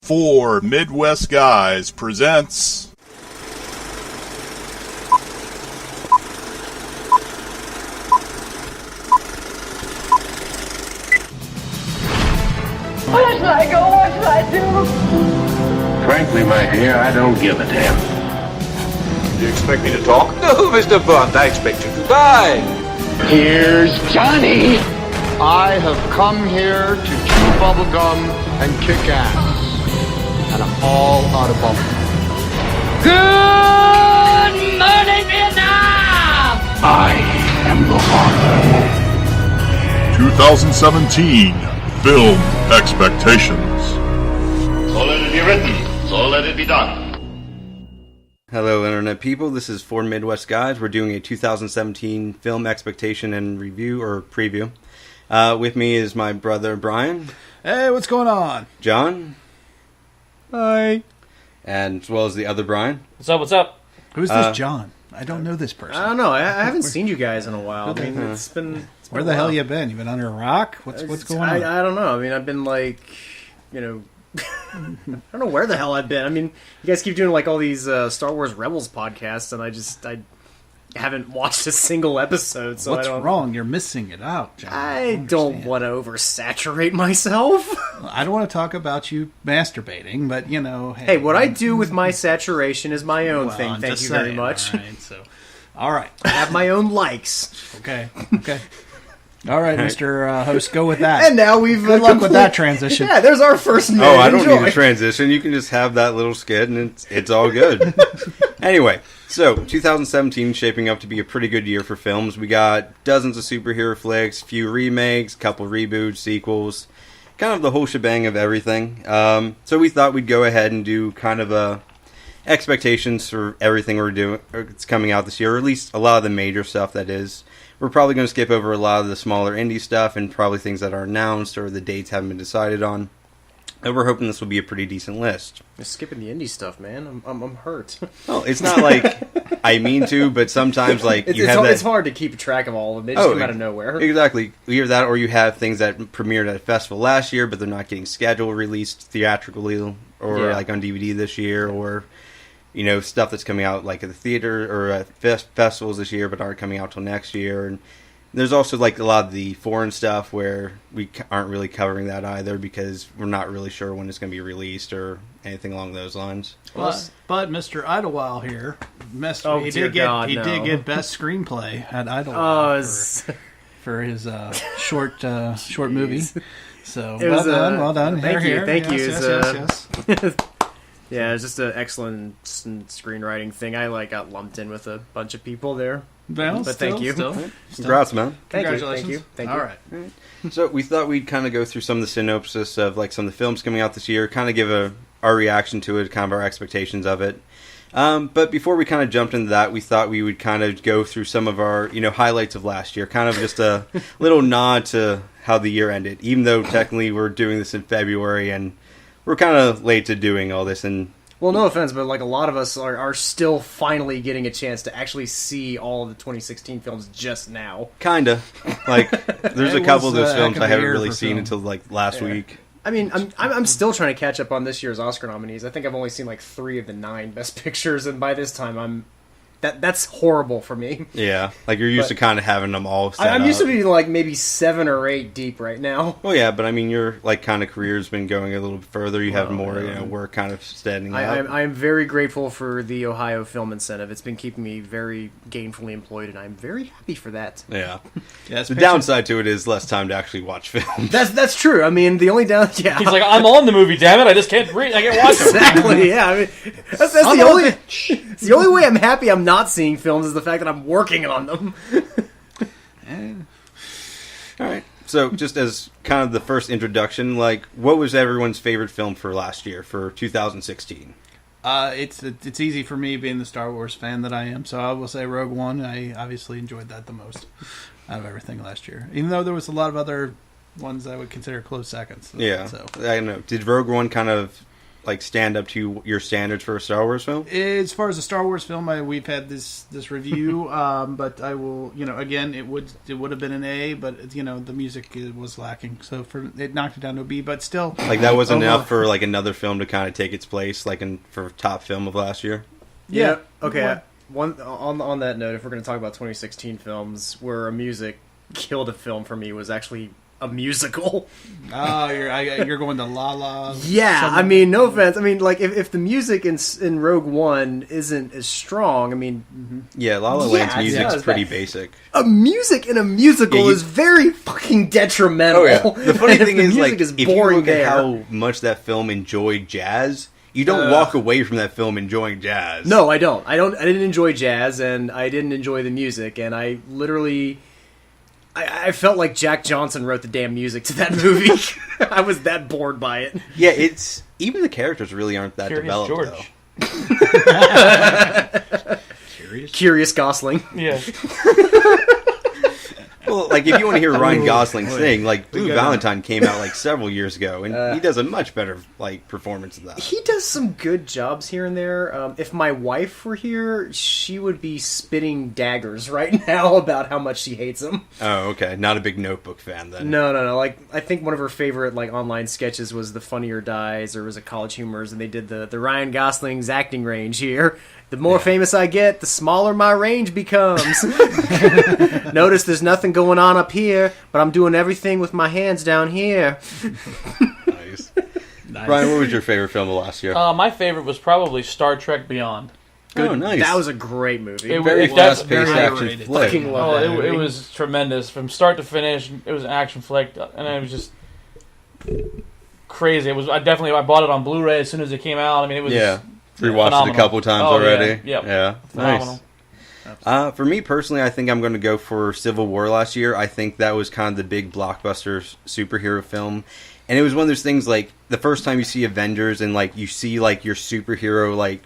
Four Midwest Guys presents... Where should I go? What should I do? Frankly, my dear, I don't give a damn. Do you expect me to talk? No, Mr. Bond, I expect you to die. Here's Johnny. I have come here to chew bubblegum and kick ass. And I'm all out of bubblegum. Good morning, Vietnam! I am the father. 2017 Film Expectations. So let it be written, so let it be done. Hello, Internet people. This is Four Midwest Guys. We're doing a 2017 film expectation and review, or preview. With me is my brother, Brian. Hey, what's going on? John. Hi. And as well as the other Brian. What's up, what's up? Who's this John? I don't know this person. I don't know. I haven't seen you guys in a while. I mean, it's been Where the hell you been? You been under a rock? What's going on? I don't know. I mean, I've been like, I don't know where the hell I've been. I mean, you guys keep doing like all these Star Wars Rebels podcasts, and I haven't watched a single episode. So What's wrong? You're missing it out, John. I don't want to oversaturate myself. I don't want to talk about you masturbating, but Hey, what I do with my saturation is my own thing. I'm Thank just you very saying, much. All right. I have my own likes. Okay. All right, Mr. Host, go with that. And now we've good luck with that transition. Yeah, there's our first minute. Oh, I don't need a transition. You can just have that little skit, and it's all good. Anyway, so 2017 shaping up to be a pretty good year for films. We got dozens of superhero flicks, few remakes, couple reboots, sequels, kind of the whole shebang of everything. So we thought we'd go ahead and do kind of a expectations for everything we're doing. It's coming out this year, or at least a lot of the major stuff. That is. We're probably going to skip over a lot of the smaller indie stuff and probably things that are announced or the dates haven't been decided on. And we're hoping this will be a pretty decent list. You're skipping the indie stuff, man. I'm hurt. Well, it's not like I mean to, but sometimes it's hard to keep track of all of them. They just come out of nowhere. Exactly. Either that or you have things that premiered at a festival last year, but they're not getting scheduled released theatrically or like on DVD this year, or stuff that's coming out like at the theater or at festivals this year but aren't coming out till next year. And there's also like a lot of the foreign stuff where we aren't really covering that either because we're not really sure when it's going to be released or anything along those lines. But Mr. Idlewild here, he did get best screenplay at Idlewild for his short movie. So well done. Thank you. Yes. Yeah, it's just an excellent screenwriting thing. I got lumped in with a bunch of people there. Well, but thank you. Congrats, man. Congratulations. Thank you. All right. So we thought we'd kind of go through some of the synopsis of like some of the films coming out this year, kind of give our reaction to it, kind of our expectations of it. But before we kind of jumped into that, we thought we would kind of go through some of our highlights of last year, kind of just a little nod to how the year ended, even though technically we're doing this in February and we're kind of late to doing all this. And well, no offense, but a lot of us are still finally getting a chance to actually see all of the 2016 films just now. Kinda. There's a couple of those films I haven't really seen until last week. I mean, I'm still trying to catch up on this year's Oscar nominees. I think I've only seen 3 of the 9 Best Pictures, and by this time that's horrible for me. Yeah, you're used to kind of having them all set I'm used to up. being maybe 7 or 8 deep right now. Well, yeah, but I mean, your kind of career's been going a little bit further. You have more work kind of standing up. I'm very grateful for the Ohio Film Incentive. It's been keeping me very gainfully employed, and I'm very happy for that. Yeah. The downside to it is less time to actually watch films. That's true. I mean, the only He's like, I'm on the movie, damn it! I just can't read. I can't watch it. Exactly. Yeah. I mean, that's the only. It's the only way I'm happy I'm not seeing films is the fact that I'm working on them. All right. So, just as kind of the first introduction, what was everyone's favorite film for last year, for 2016? It's easy for me, being the Star Wars fan that I am, so I will say Rogue One. I obviously enjoyed that the most out of everything last year, even though there was a lot of other ones I would consider close seconds. Yeah. So I don't know. Did Rogue One kind of like stand up to your standards for a Star Wars film? As far as a Star Wars film, we've had this review, but I will, again, it would have been an A, but the music was lacking, so it knocked it down to a B. But still, like that wasn't enough for like another film to kind of take its place, like for top film of last year. Yeah. Okay. One on that note, if we're going to talk about 2016 films where a music killed a film for me, was actually a musical. Oh, you're going to La La. Yeah, I mean, no offense. I mean, like if the music in Rogue One isn't as strong, I mean, yeah, La La Land's music's pretty basic. A music in a musical is very fucking detrimental. Oh yeah. The funny thing is, like, if you look at how much that film enjoyed jazz, you don't walk away from that film enjoying jazz. No, I don't. I didn't enjoy jazz, and I didn't enjoy the music, and I literally. I felt like Jack Johnson wrote the damn music to that movie. I was that bored by it. Yeah, it's even the characters really aren't that developed, George. though. Curious Gosling. Yeah. Well, like if you want to hear Ryan Gosling sing, like Blue Valentine came out like several years ago, and he does a much better like performance of that. He does some good jobs here and there. If my wife were here, she would be spitting daggers right now about how much she hates him. Oh, okay. Not a big Notebook fan then. No. Like I think one of her favorite like online sketches was the Funny or Dies, or was it College Humors, and they did the Ryan Gosling's acting range here. The more famous I get, the smaller my range becomes. Notice there's nothing going on up here, but I'm doing everything with my hands down here. Nice. Brian, what was your favorite film of last year? My favorite was probably Star Trek Beyond. Good. Oh, nice. That was a great movie. Very fast-paced action flick. It was tremendous from start to finish. It was an action flick, and it was just crazy. It was. I bought it on Blu-ray as soon as it came out. I mean, it was. Yeah. Rewatched it a couple times already. Yeah. Nice. For me personally, I think I'm going to go for Civil War last year. I think that was kind of the big blockbuster superhero film. And it was one of those things, like, the first time you see Avengers and, like, you see, like, your superhero, like,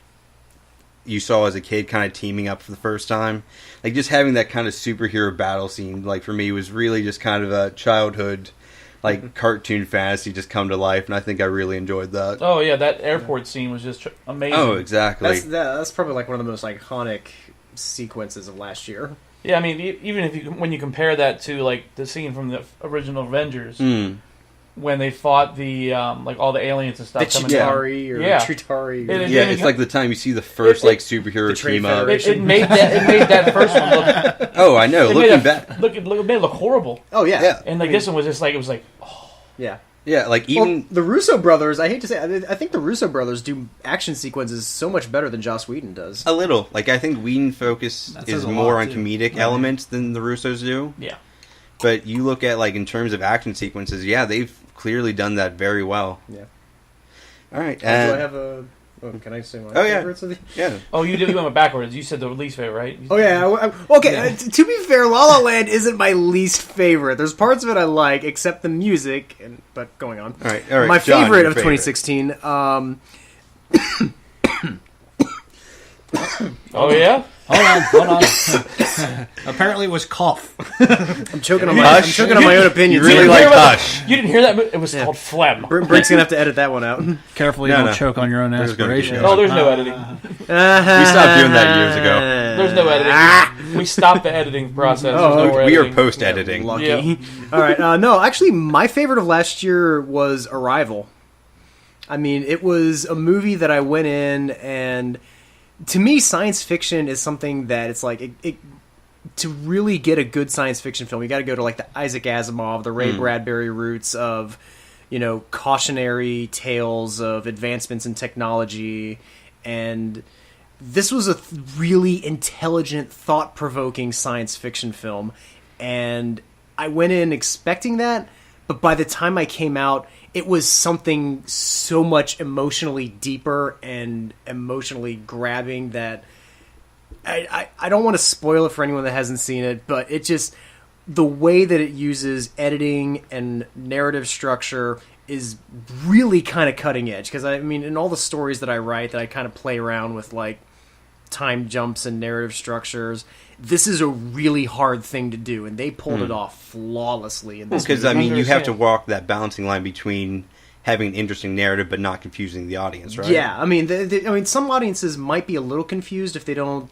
you saw as a kid kind of teaming up for the first time. Like, just having that kind of superhero battle scene, like, for me was really just kind of a childhood like cartoon fantasy just come to life, and I think I really enjoyed that. Oh yeah, that airport scene was just amazing. Oh, exactly. That's probably like one of the most iconic sequences of last year. Yeah, I mean, even when you compare that to like the scene from the original Avengers, when they fought the like all the aliens and stuff, the Chitauri Chitauri. It's like the time you see the first like superhero team up. It made that first one look. Oh, I know. Looking back, it made it look horrible. Oh yeah. And like this one was just like it was like, yeah. Yeah, like even the Russo brothers. I hate to say, I think the Russo brothers do action sequences so much better than Joss Whedon does. A little, like I think Whedon focus is more on comedic elements than the Russos do. Yeah. But you look at like in terms of action sequences, yeah, they've clearly done that very well. Yeah. All right. Do I have a? Oh, can I say my favorites? Yeah. Oh, you went backwards. You said the least favorite, right? Oh yeah. Okay. Yeah. To be fair, La La Land isn't my least favorite. There's parts of it I like, except the music. But going on. All right. My John, favorite of 2016. Oh yeah. Hold on. Apparently, it was cough. I'm choking on my own opinion. You really like Hush. You didn't hear that? It was called phlegm. Brink's gonna have to edit that one out. Careful, you don't choke on your own aspiration. Oh, there's no editing. We stopped doing that years ago. There's no editing. We stopped the editing process. We are post-editing. Lucky. Yeah. All right. No, actually, my favorite of last year was Arrival. I mean, it was a movie that I went in and. To me, science fiction is something that it's like to really get a good science fiction film, you got to go to like the Isaac Asimov, the Ray Bradbury roots of, cautionary tales of advancements in technology, and this was a really intelligent, thought-provoking science fiction film, and I went in expecting that, but by the time I came out, it was something so much emotionally deeper and emotionally grabbing that I don't want to spoil it for anyone that hasn't seen it, but it just, the way that it uses editing and narrative structure is really kind of cutting edge. Because, I mean, in all the stories that I write that I kind of play around with, like, time jumps and narrative structures, this is a really hard thing to do, and they pulled it off flawlessly in this movie. Because, I mean, you have to walk that balancing line between having an interesting narrative but not confusing the audience, right? Yeah, I mean, some audiences might be a little confused if they don't,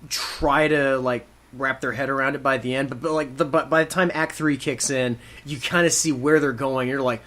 try to like wrap their head around it by the end. But by the time Act 3 kicks in, you kind of see where they're going. You're like,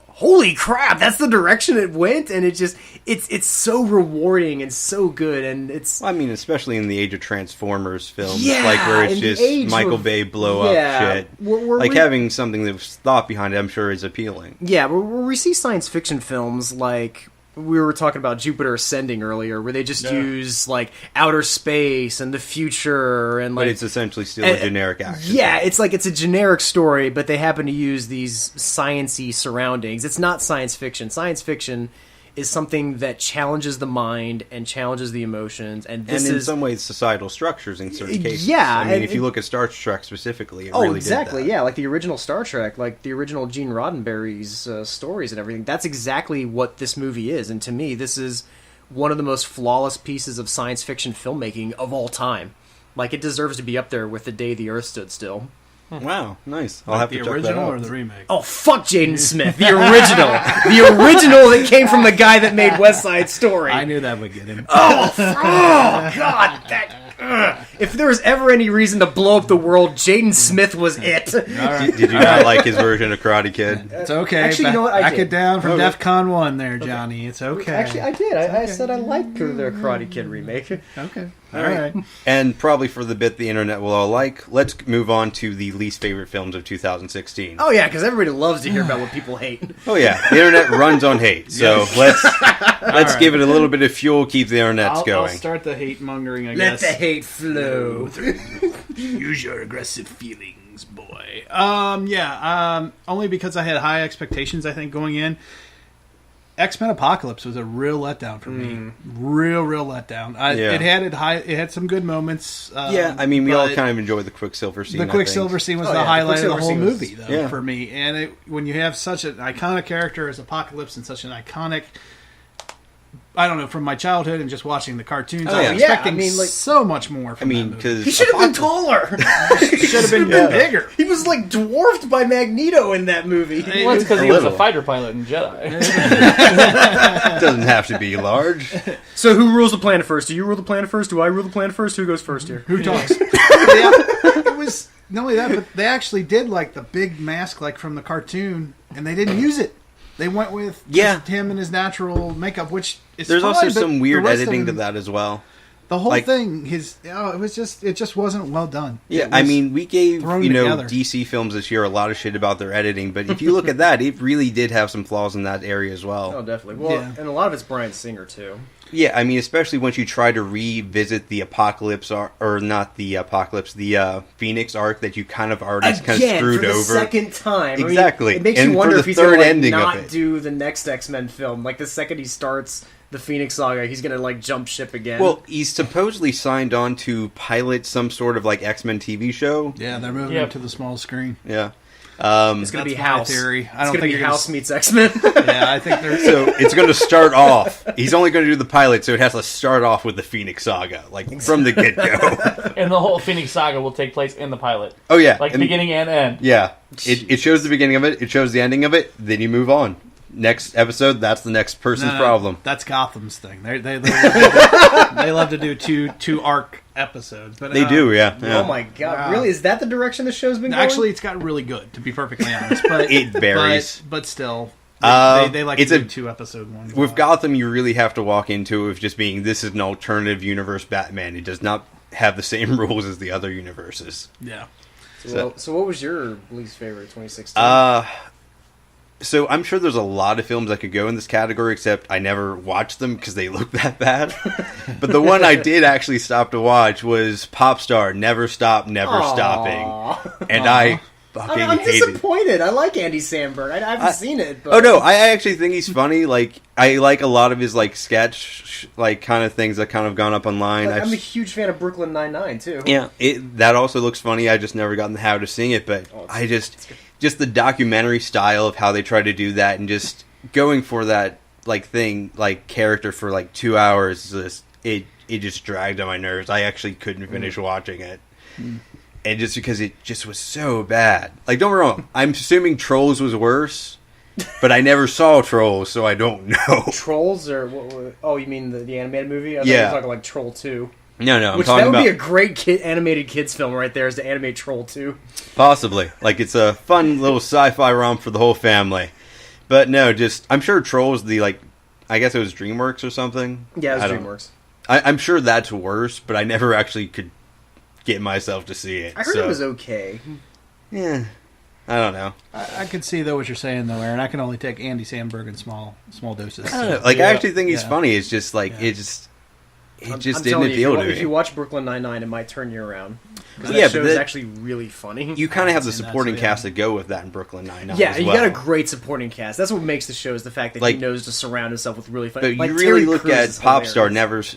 holy crap, that's the direction it went, and it's so rewarding and so good, and it's... I mean, especially in the age of Transformers films, Yeah, like where it's in the just age Michael of- Bay blow up yeah, shit. we're Having something that was thought behind it, I'm sure, is appealing. Yeah, where we see science fiction films like we were talking about Jupiter Ascending earlier, where they just use like outer space and the future, and like But it's essentially still a generic action. Yeah, it's a generic story, but they happen to use these science-y surroundings. It's not science fiction. Science fiction is something that challenges the mind and challenges the emotions, and this in is some ways societal structures in certain cases. Yeah, I mean, and if you look at Star Trek specifically, it oh, really exactly. did that. Yeah, like the original Star Trek, like the original Gene Roddenberry's stories and everything. That's exactly what this movie is, and to me, this is one of the most flawless pieces of science fiction filmmaking of all time. Like, it deserves to be up there with The Day the Earth Stood Still. Wow, nice. I'll have to the check that original out. or the remake? Oh, fuck Jaden Smith. The original. The original that came from the guy that made West Side Story. I knew that would get him. Oh, God. If there was ever any reason to blow up the world, Jaden Smith was it. Did you not like his version of Karate Kid? It's okay. Actually, you know what? I Back did. it down from Okay. DEFCON 1 there, Johnny. It's okay. Actually, I did. I said I liked the Karate Kid remake. Okay. All right. And probably for the bit the internet will all like, let's move on to the least favorite films of 2016. Oh, yeah, because everybody loves to hear about what people hate. Oh yeah, the internet runs on hate, so let's right. give it a little bit of fuel, keep the internet I'll going. start the hate mongering, I Let guess. the hate flow. Use your aggressive feelings, boy. Only because I had high expectations, I think, going in. X-Men Apocalypse was a real letdown for me. Real letdown. It had some good moments. I mean, we all but kind of enjoyed the Quicksilver scene. the Quicksilver scene was Oh, the yeah, the highlight of the Quicksilver whole scene was- movie, though, Yeah. for me. And when you have such an iconic character as Apocalypse and such an iconic, I don't know, from my childhood and just watching the cartoons, I was yeah. expecting I mean, like- so much more I from mean, that movie. because He should have been taller. Should have been bigger. He was like dwarfed by Magneto in that movie. Well, it's because he was a little. fighter pilot in Jedi. it doesn't have to be large. So who rules the planet first? Do you rule the planet first? Do I rule the planet first? Who goes first here? Who talks? It was not only that, but they actually did like the big mask, like from the cartoon, and they didn't use it. They went with just him and his natural makeup, which is There's fine, also but some the weird rest of editing to them- that as well. The whole Like- thing, it just wasn't well done. Yeah, It I was mean, we gave thrown together. DC films this year a lot of shit about their editing, but if you look at that, it really did have some flaws in that area as well. Oh, definitely. Well, Yeah. and a lot of it's Bryan Singer too. Yeah, I mean, especially once you try to revisit the Apocalypse, or not the Apocalypse, the Phoenix arc that you kind of already kind of screwed for the over. second time. I mean, Exactly. it makes And you for wonder the if he's third going to ending of not it. do the next X-Men film. Like the second he starts the Phoenix Saga, he's going to like jump ship again. Well, he's supposedly signed on to pilot some sort of like X-Men TV show. Yeah, they're moving it to the small screen. Yeah. it's going to be That's my House. theory. I It's don't going to think be you're House gonna... meets X-Men. Yeah, I think they're So it's going to start off. He's only going to do the pilot, so it has to start off with the Phoenix Saga, like from the get go. And the whole Phoenix Saga will take place in the pilot. Oh yeah, Like and- beginning and end. Yeah, it shows the beginning of it. It shows the ending of it. Then you move on. Next episode, that's the next person's problem. That's Gotham's thing. They love to do two arc episodes, but They do, yeah. Oh my god! Wow. Really? Is that the direction the show's been going? Actually, it's got really good, to be perfectly honest. But It varies. but still, they like it's to a- do 2 episode ones. With Gotham, you really have to walk into it with just being, this is an alternative universe Batman. It does not have the same rules as the other universes. Yeah. So what was your least favorite 2016? So I'm sure there's a lot of films that could go in this category, except I never watched them because they look that bad. But the one I did actually stop to watch was Popstar, Never Stop, Never Stopping. And I fucking I'm hated it. disappointed. I like Andy Samberg. I haven't seen it. But... Oh no, I actually think he's funny. Like I like a lot of his like sketch like kind of things that kind of gone up online. Like, I'm a huge fan of Brooklyn Nine-Nine too. Yeah, that also looks funny. I just never gotten the how to sing it, but I just the documentary style of how they try to do that and just going for that like thing like character for like 2 hours. It just dragged on my nerves. I actually couldn't finish watching it. And just because it just was so bad. Like, don't get me wrong, I'm assuming Trolls was worse, but I never saw Trolls, so I don't know. Trolls or oh, you mean the animated movie? I thought Yeah. you were talking like Troll 2. No, I'm Which talking that would about be a great animated kids film right there, is to animate Troll 2. possibly. Like it's a fun little sci-fi romp for the whole family. But no, just I'm sure Trolls I guess it was DreamWorks or something. Yeah, it I was don't- DreamWorks. I'm sure that's worse, but I never actually could get myself to see it. I heard it was okay. Yeah, I don't know. I can see though what you're saying though, Aaron. I can only take Andy Samberg in small doses. I don't know. So. Like I actually think he's Yeah. funny. It's just like Yeah. it just I'm didn't telling you, appeal to if me. you watch Brooklyn Nine-Nine, it might turn you around. 'Cause Yeah, that but show is that- actually really funny. You kind of have the I'd say supporting that's- yeah. cast to go with that in Brooklyn Nine-Nine. Yeah, as you well. got a great supporting cast. That's what makes the show, is the fact that Like- he knows to surround himself with really funny. But like, you really Terry look Crews at is Pop Star hilarious.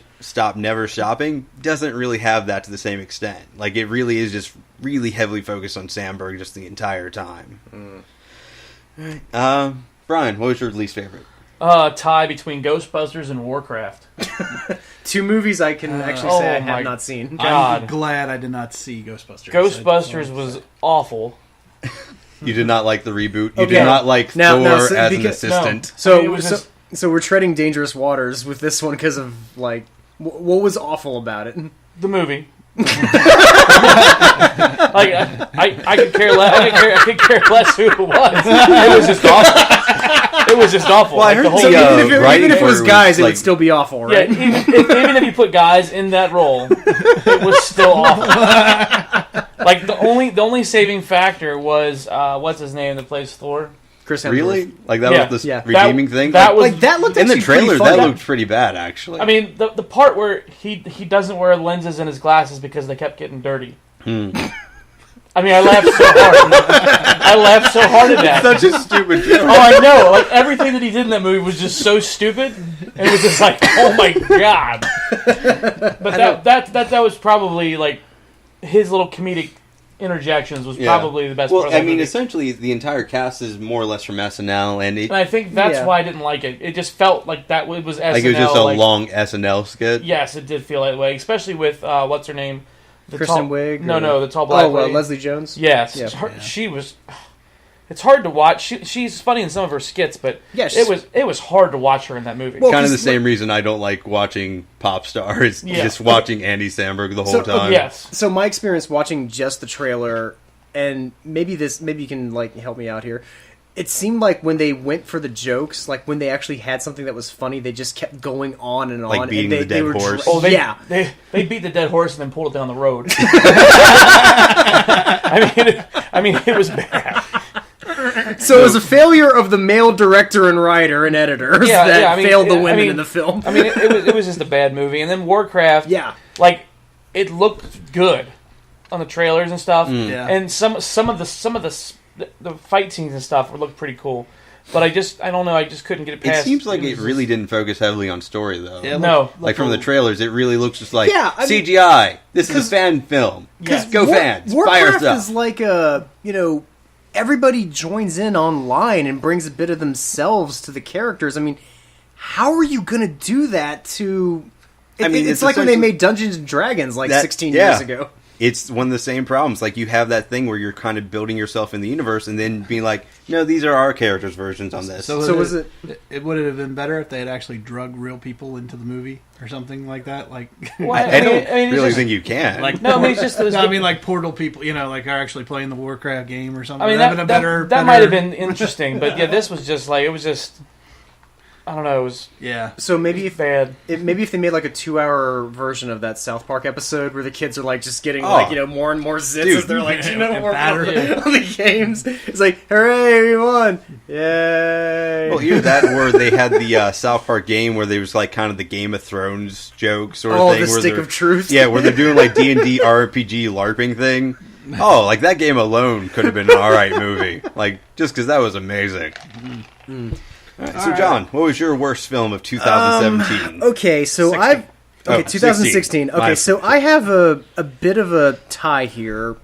Never Stopping doesn't really have that to the same extent. Like it really is just really heavily focused on Sandberg just the entire time. Brian, what was your least favorite? Tie between Ghostbusters and Warcraft. Two movies I can actually oh say I my have not seen. God. I'm glad I did not see Ghostbusters. Ghostbusters was awful. You did not like the reboot. You Okay. did not like Now- Thor now, so- as an because- assistant. So, I mean, it was just- so we're treading dangerous waters with this one because of like what was awful about it. The movie. Like I could care less. I could care less who it was. It was just awful. It was just awful. Well, I Like, heard the whole So the, even if it was writing guys, it was, would still be awful, yeah. right? Even if you put guys in that role, it was still awful. Like the only saving factor was what's his name that plays Thor. Chris Hemsworth. Really? Like that Yeah. was the Yeah. redeeming thing? That was Like that looked in the actually pretty trailer, fun. that looked pretty bad, actually. I mean, the part where he doesn't wear lenses in his glasses because they kept getting dirty. I mean, I laughed so hard. I laughed so hard at that. Such a stupid joke. Oh, I know. Like everything that he did in that movie was just so stupid. It was just like, oh my god. But that was probably like his little comedic interjections was probably the best Well, part of that I mean, movie. essentially, the entire cast is more or less from SNL, and it, And I think that's Yeah. why I didn't like it. It just felt like that it was SNL. like it was just a like- long SNL skit. Yes, it did feel that way, especially with what's her name, the Kristen tall, Wiig. No, or- no, the tall black lady. Leslie Jones. Yes, Yeah. she was. It's hard to watch. She's funny in some of her skits, but Yeah, she's- it was hard to watch her in that movie. Well, Kind of the 'cause same reason I don't like watching Pop Stars. Yeah. Just watching Andy Samberg the whole So, time. yes, So my experience watching just the trailer, and maybe you can like help me out here. It seemed like when they went for the jokes, like when they actually had something that was funny, they just kept going on and on. Like beating and the dead horse. oh, they, yeah. they beat the dead horse and then pulled it down the road. I mean, it was bad. So it was a failure of the male director and writer and editors Yeah, that yeah, I mean, failed the I women mean- in the film. I mean, it was just a bad movie. And then Warcraft, Yeah. like it looked good on the trailers and stuff. Yeah. And some of the fight scenes and stuff looked pretty cool. But I don't know. I just couldn't get it It past. seems like was it really didn't focus heavily on story, though. Yeah, No. Like from the trailers, it really looks just like Yeah, I mean- CGI. This is a fan film. Yes. Go fans. Buy our Warcraft stuff. is like everybody joins in online and brings a bit of themselves to the characters. I mean, how are you going to do that to... I mean, it's it's like when they essentially- made Dungeons and Dragons like That- 16 yeah. years ago. It's one of the same problems. Like you have that thing where you're kind of building yourself in the universe, and then being like, "No, these are our characters' versions on this." So was it... It would have been better if they had actually drug real people into the movie or something like that. Like, Well, I don't it's really just- think you can. like No, I mean, it's just those- no, I mean like Portal people. Like are actually playing the Warcraft game or something. I mean, That'd that been a better. might have been interesting, but yeah, this was just like it was just. I don't know. It was Yeah. So maybe if bad. maybe if they made like a 2-hour version of that South Park episode where the kids are like just getting more and more zits Dude. as they're like more And batter. on the games. It's like, hooray, we won! Yay! Well, either that or they had the South Park game where there was like kind of the Game of Thrones joke sort of Oh, thing. the where stick they're- of truth. Yeah, where they're doing like D&D RPG LARPing thing. Oh, like that game alone could have been an alright movie. Like, just because that was amazing. All right, so, John, what was your worst film of 2017? Okay, so 16. I've... Okay, Oh, 2016. 16. Okay, My so I have a bit of a tie here.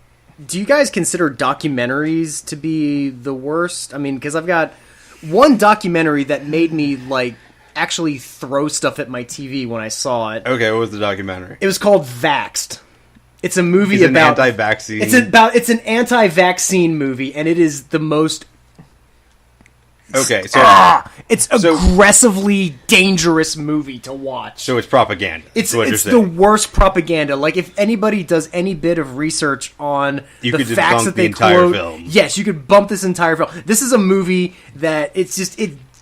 Do you guys consider documentaries to be the worst? I mean, because I've got one documentary that made me, like, actually throw stuff at my TV when I saw it. Okay, what was the documentary? It was called Vaxxed. It's a movie It's an about... anti-vaccine. It's an anti-vaccine movie, and it is the most Okay, so it's aggressively dangerous movie to watch. So it's propaganda. It's the worst propaganda. Like, if anybody does any bit of research on the facts that they quote, film. Yes, you could bump this entire film. This is a movie that it's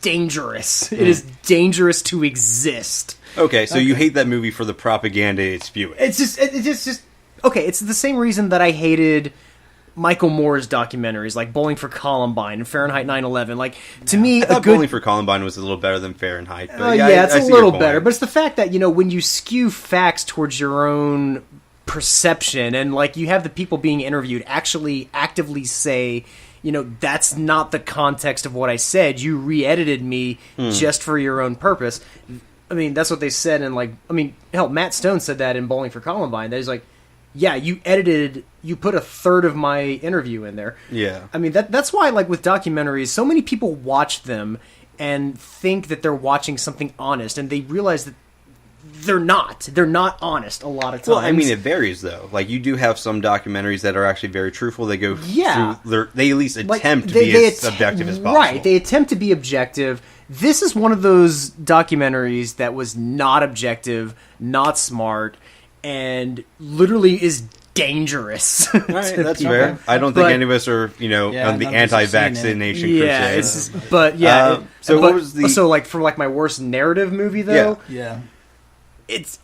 dangerous. It is dangerous to exist. Okay, so you hate that movie for the propaganda it's spewing. It's just okay. It's the same reason that I hated Michael Moore's documentaries, like Bowling for Columbine and Fahrenheit 9/11. Like, to me, I thought Bowling for Columbine was a little better than Fahrenheit. But it's a little better. But it's the fact that, when you skew facts towards your own perception, and like you have the people being interviewed actually actively say, that's not the context of what I said. You re-edited me just for your own purpose. I mean, that's what they said hell, Matt Stone said that in Bowling for Columbine. That he's like, yeah, you put a third of my interview in there. Yeah. I mean, that's why, like, with documentaries, so many people watch them and think that they're watching something honest, and they realize that they're not. They're not honest a lot of times. Well, I mean, it varies, though. Like, you do have some documentaries that are actually very truthful. They go through, they at least attempt to be as objective as possible. Right, they attempt to be objective. This is one of those documentaries that was not objective, not smart, and literally is dangerous. Right, that's fair. I don't think any of us are, on the anti-vaccination crusade. It's just, but yeah. What was the? So, like, for like my worst narrative movie, though. Yeah.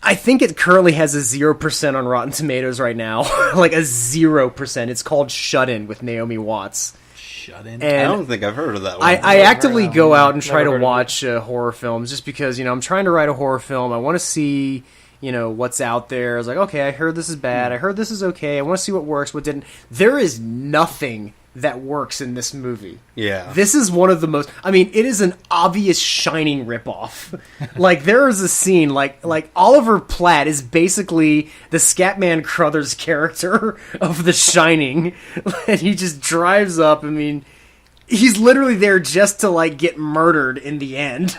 I think it currently has a 0% on Rotten Tomatoes right now. Like a 0%. It's called Shut In with Naomi Watts. Shut In? I don't think I've heard of that one. I actively go out and try to watch horror films just because, I'm trying to write a horror film. I want to see, what's out there. I was like, okay, I heard this is bad. I heard this is okay. I want to see what works, what didn't. There is nothing that works in this movie. Yeah. This is one of the most... I mean, it is an obvious Shining ripoff. Like, there is a scene, like Oliver Platt is basically the Scatman Crothers character of The Shining. And he just drives up, he's literally there just to, like, get murdered in the end.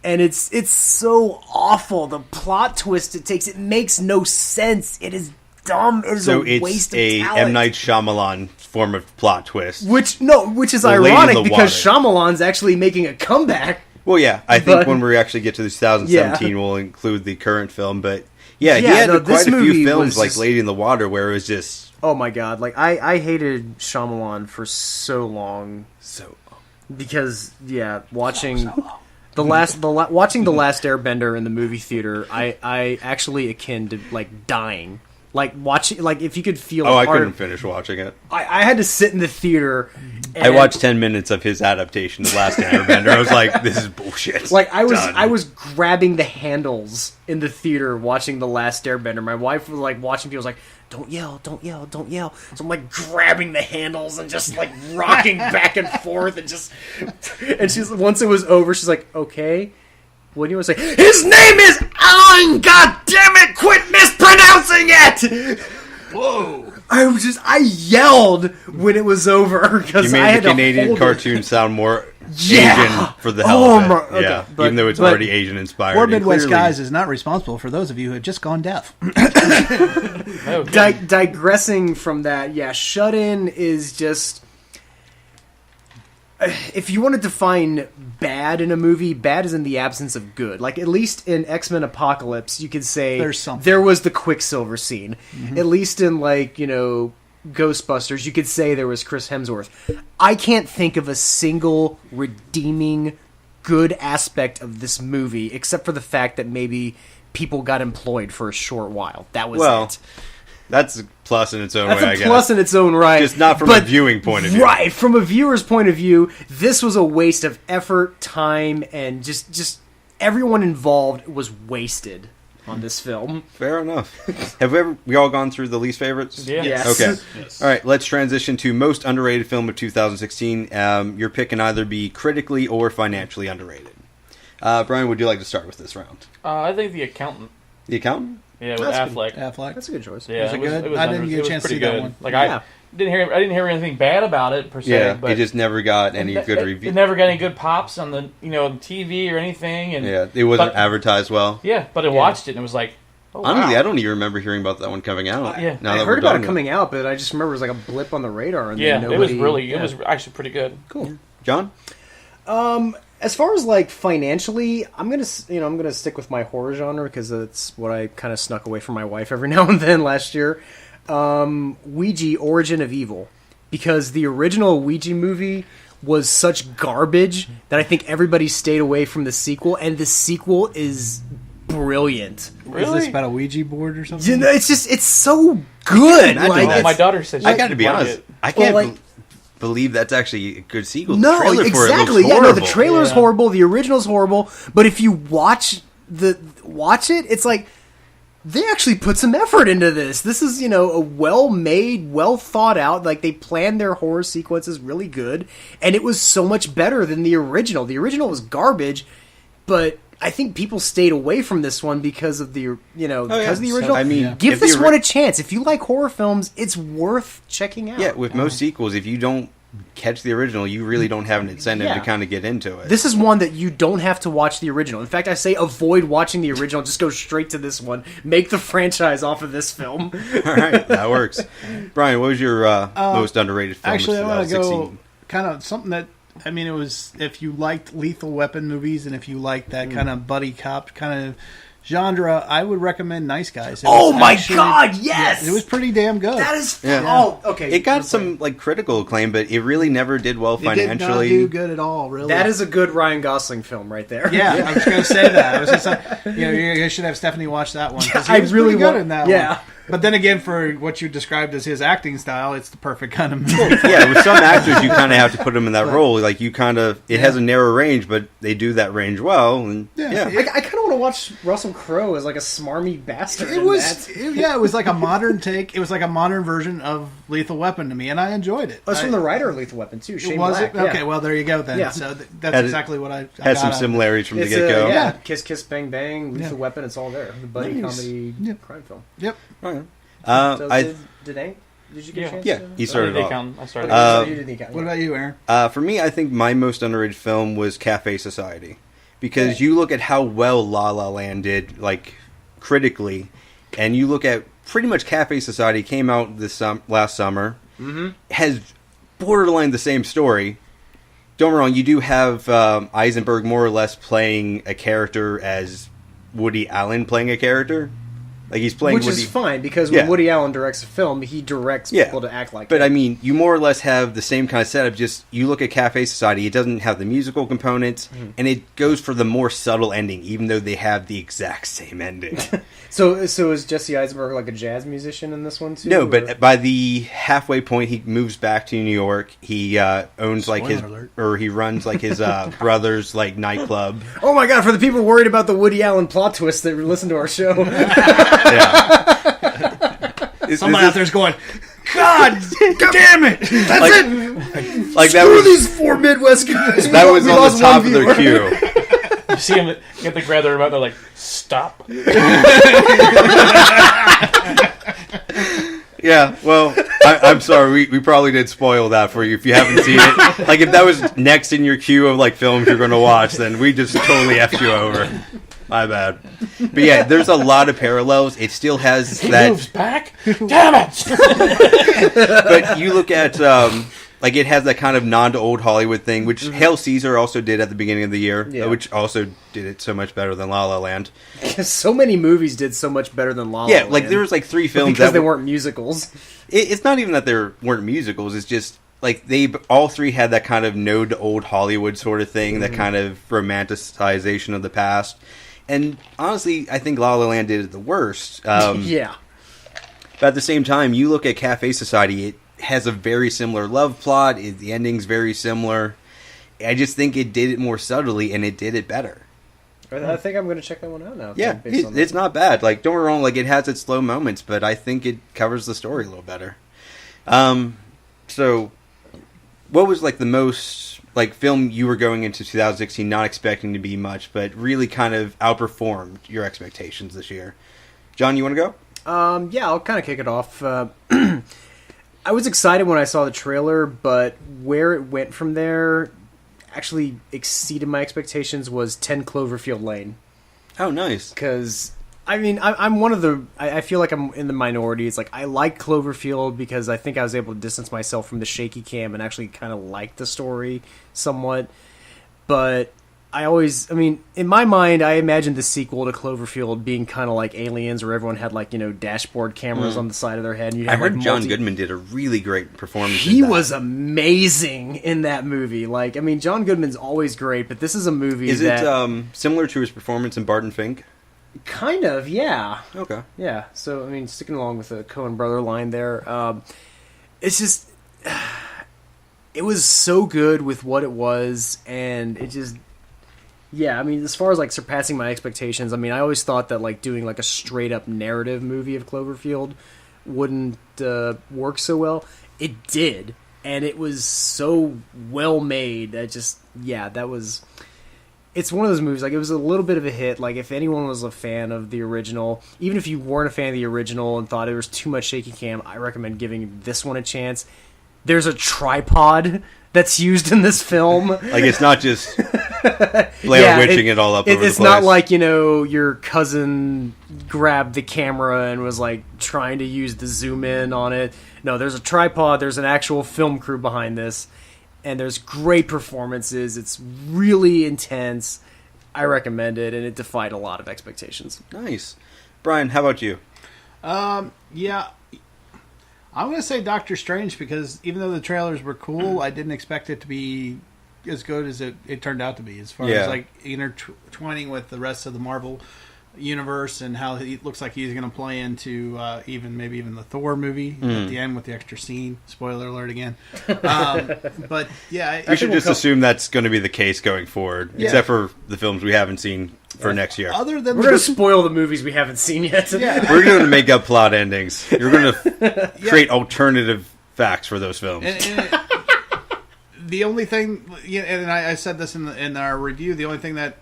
And it's so awful. The plot twist it takes, it makes no sense. It is dumb. It is a waste of talent. So it's a M. Night Shyamalan form of plot twist. Which is ironic because Shyamalan's actually making a comeback. Well, yeah. I think when we actually get to 2017, we'll include the current film. But, he had quite a few films like Lady in the Water where it was just... Oh, my God. Like, I hated Shyamalan for so long. Because, watching... watching The Last Airbender in the movie theater, I actually akin to, like, dying. Like, watching, like, if you could feel... I couldn't finish watching it. I had to sit in the theater. I watched 10 minutes of his adaptation of The Last Airbender. I was like, this is bullshit. Like, I was grabbing the handles in the theater watching The Last Airbender. My wife was, like, watching people, was like, don't yell, don't yell, don't yell. So I'm, like, grabbing the handles and just, like, rocking back and forth and just... And she's, once it was over, she's like, okay... What do you want to say? His name is Alan! God damn it! Quit mispronouncing it! Whoa! I yelled when it was over because you made the Canadian cartoon sound more Asian for the hell of it. Okay, even though it's already Asian inspired. Poor Midwest Guys is not responsible for those of you who have just gone deaf. Digressing from that, Shut In is just... If you want to define bad in a movie, bad is in the absence of good. Like, at least in X-Men Apocalypse, you could say there was the Quicksilver scene. Mm-hmm. At least in, like, Ghostbusters, you could say there was Chris Hemsworth. I can't think of a single redeeming good aspect of this movie, except for the fact that maybe people got employed for a short while. That was it. That's a plus in its own way, I guess. That's a plus in its own right. Just not from a viewing point of view. Right. From a viewer's point of view, this was a waste of effort, time, and just everyone involved was wasted on this film. Fair enough. Have we all gone through the least favorites? Yeah. Yes. Okay. Yes. All right, let's transition to most underrated film of 2016. Your pick can either be critically or financially underrated. Brian, would you like to start with this round? I think The Accountant. The Accountant? Yeah, with Affleck. That's a good choice. Yeah, was it good? I didn't get a chance to see that one. Like, I didn't hear anything bad about it per se. Yeah, but it just never got any good reviews. It never got any good pops on the TV or anything. And it wasn't advertised well. Yeah, but I watched it and it was like, oh, honestly, wow. I don't even remember hearing about that one coming out. Yeah, I heard about it coming out, but I just remember it was like a blip on the radar. And it was actually pretty good. Cool, John. As far as like financially, I'm gonna stick with my horror genre because that's what I kind of snuck away from my wife every now and then last year. Ouija: Origin of Evil, because the original Ouija movie was such garbage that I think everybody stayed away from the sequel, and the sequel is brilliant. Really? Is this about a Ouija board or something? You know, it's so good. Like, my daughter said, I got to be honest, I can't believe that's actually a good sequel. No, the trailer exactly. For it looks yeah, horrible. no, the trailer's horrible. The original's horrible. But if you watch it, it's like they actually put some effort into this. This is, a well-made, well-thought-out, like they planned their horror sequences really good, and it was so much better than the original. The original was garbage, but I think people stayed away from this one because of the, because of the original. I mean, give this one a chance. If you like horror films, it's worth checking out. Yeah, with most sequels, if you don't catch the original, you really don't have an incentive to kind of get into it. This is one that you don't have to watch the original. In fact, I say avoid watching the original. Just go straight to this one. Make the franchise off of this film. All right, that works. Brian, what was your most underrated film? Actually, I want to go kind of something that, it was, if you liked Lethal Weapon movies and if you liked that kind of buddy cop kind of genre, I would recommend Nice Guys. Oh my God, yes! Yeah, it was pretty damn good. That is... Yeah. Oh, okay. It got some critical acclaim, but it really never did well financially. It did not do good at all, really. That is a good Ryan Gosling film right there. Yeah, I was going to say that. I was just like, you should have Stephanie watch that one. Yeah, I really pretty good in that one. But then again, for what you described as his acting style, it's the perfect kind of movie. Yeah, with some actors, you kind of have to put them in that role. Like, you kind of... It has a narrow range, but they do that range well. And I kind of want to watch Russell Crowe as like a smarmy bastard. It was like a modern take. It was like a modern version of Lethal Weapon to me, and I enjoyed it. Oh, it's from the writer of Lethal Weapon, too, Shane Was Black. it? Okay, well, there you go, then. Yeah. So that's exactly what I had some similarities from the get-go. Yeah, Kiss Kiss Bang Bang, Lethal Weapon, it's all there. The buddy comedy crime film. Yep. Right. Did you get a chance? Yeah, he started off. I started. You did What about you, Aaron? For me, I think my most underrated film was Cafe Society. Because you look at how well La La Land did, critically, and you look at pretty much Cafe Society came out last summer, has borderline the same story. Don't get me wrong, you do have Eisenberg more or less playing a character as Woody Allen playing a character. Like, he's playing Which is fine, because when Woody Allen directs a film, he directs people to act like But, that. you more or less have the same kind of setup, just you look at Cafe Society, it doesn't have the musical components, and it goes for the more subtle ending, even though they have the exact same ending. So is Jesse Eisenberg like a jazz musician in this one, too? No, but by the halfway point, he moves back to New York. He owns, he runs, his brother's, nightclub. Oh my God, for the people worried about the Woody Allen plot twist that listen to our show. Somebody out there's going, God damn it! That's it! Screw these four Midwest guys! That was on the top of their queue. You see them, you have to grab their remote, they're like, stop. Yeah, well, I'm sorry, we probably did spoil that for you if you haven't seen it. If that was next in your queue of films you're going to watch, then we just totally effed you over. My bad. But yeah, there's a lot of parallels. It still has that... He moves back? Damn it! But you look at, it has that kind of nod to old Hollywood thing, which Hail Caesar also did at the beginning of the year, which also did it so much better than La La Land. So many movies did so much better than La La Land. Yeah, there was 3 films because they weren't musicals. It's not even that there weren't musicals, it's just... they all 3 had that kind of nod to old Hollywood sort of thing, that kind of romanticization of the past. And honestly, I think La La Land did it the worst. Yeah. But at the same time, you look at Cafe Society, it has a very similar love plot. The ending's very similar. I just think it did it more subtly, and it did it better. I think I'm going to check that one out now. Yeah, it's not bad. Don't get me wrong, it has its slow moments, but I think it covers the story a little better. So, what was the most film you were going into 2016 not expecting to be much, but really kind of outperformed your expectations this year? John, you want to go? Yeah, I'll kind of kick it off. I was excited when I saw the trailer, but where it went from there actually exceeded my expectations. Was 10 Cloverfield Lane. Oh, nice. Because I'm one of the... I feel like I'm in the minority. It's I like Cloverfield because I think I was able to distance myself from the shaky cam and actually kind of like the story somewhat. but in my mind, I imagined the sequel to Cloverfield being kind of like Aliens, where everyone had like dashboard cameras on the side of their head. And you'd have, I heard John Goodman did a really great performance. He was amazing in that movie. Like, John Goodman's always great, but this is a movie. Is it similar to his performance in Barton Fink? Kind of, yeah. Okay. Yeah. So sticking along with the Coen brother line there, it's just it was so good with what it was, and it just. Yeah, as far as like surpassing my expectations, I always thought that like doing like a straight up narrative movie of Cloverfield wouldn't work so well. It did, and it was so well made. It's one of those movies, like it was a little bit of a hit. Like if anyone was a fan of the original, even if you weren't a fan of the original and thought it was too much shaky cam, I recommend giving this one a chance. There's a tripod that's used in this film. Like it's not just Blair witching it all up over the place. It's not like, your cousin grabbed the camera and was like trying to use the zoom in on it. No, there's a tripod, there's an actual film crew behind this, and there's great performances. It's really intense. I recommend it, and it defied a lot of expectations. Nice. Brian, how about you? Yeah. I'm going to say Doctor Strange because even though the trailers were cool, I didn't expect it to be as good as it turned out to be. As far as like intertwining with the rest of the Marvel universe and how he looks like he's going to play into even the Thor movie at the end with the extra scene. Spoiler alert again. But yeah, we should just assume that's going to be the case going forward, except for the films we haven't seen for next year. We're going to spoil the movies we haven't seen yet. Yeah. We're going to make up plot endings. You're going to create alternative facts for those films. The only thing, and I said this in our review, the only thing that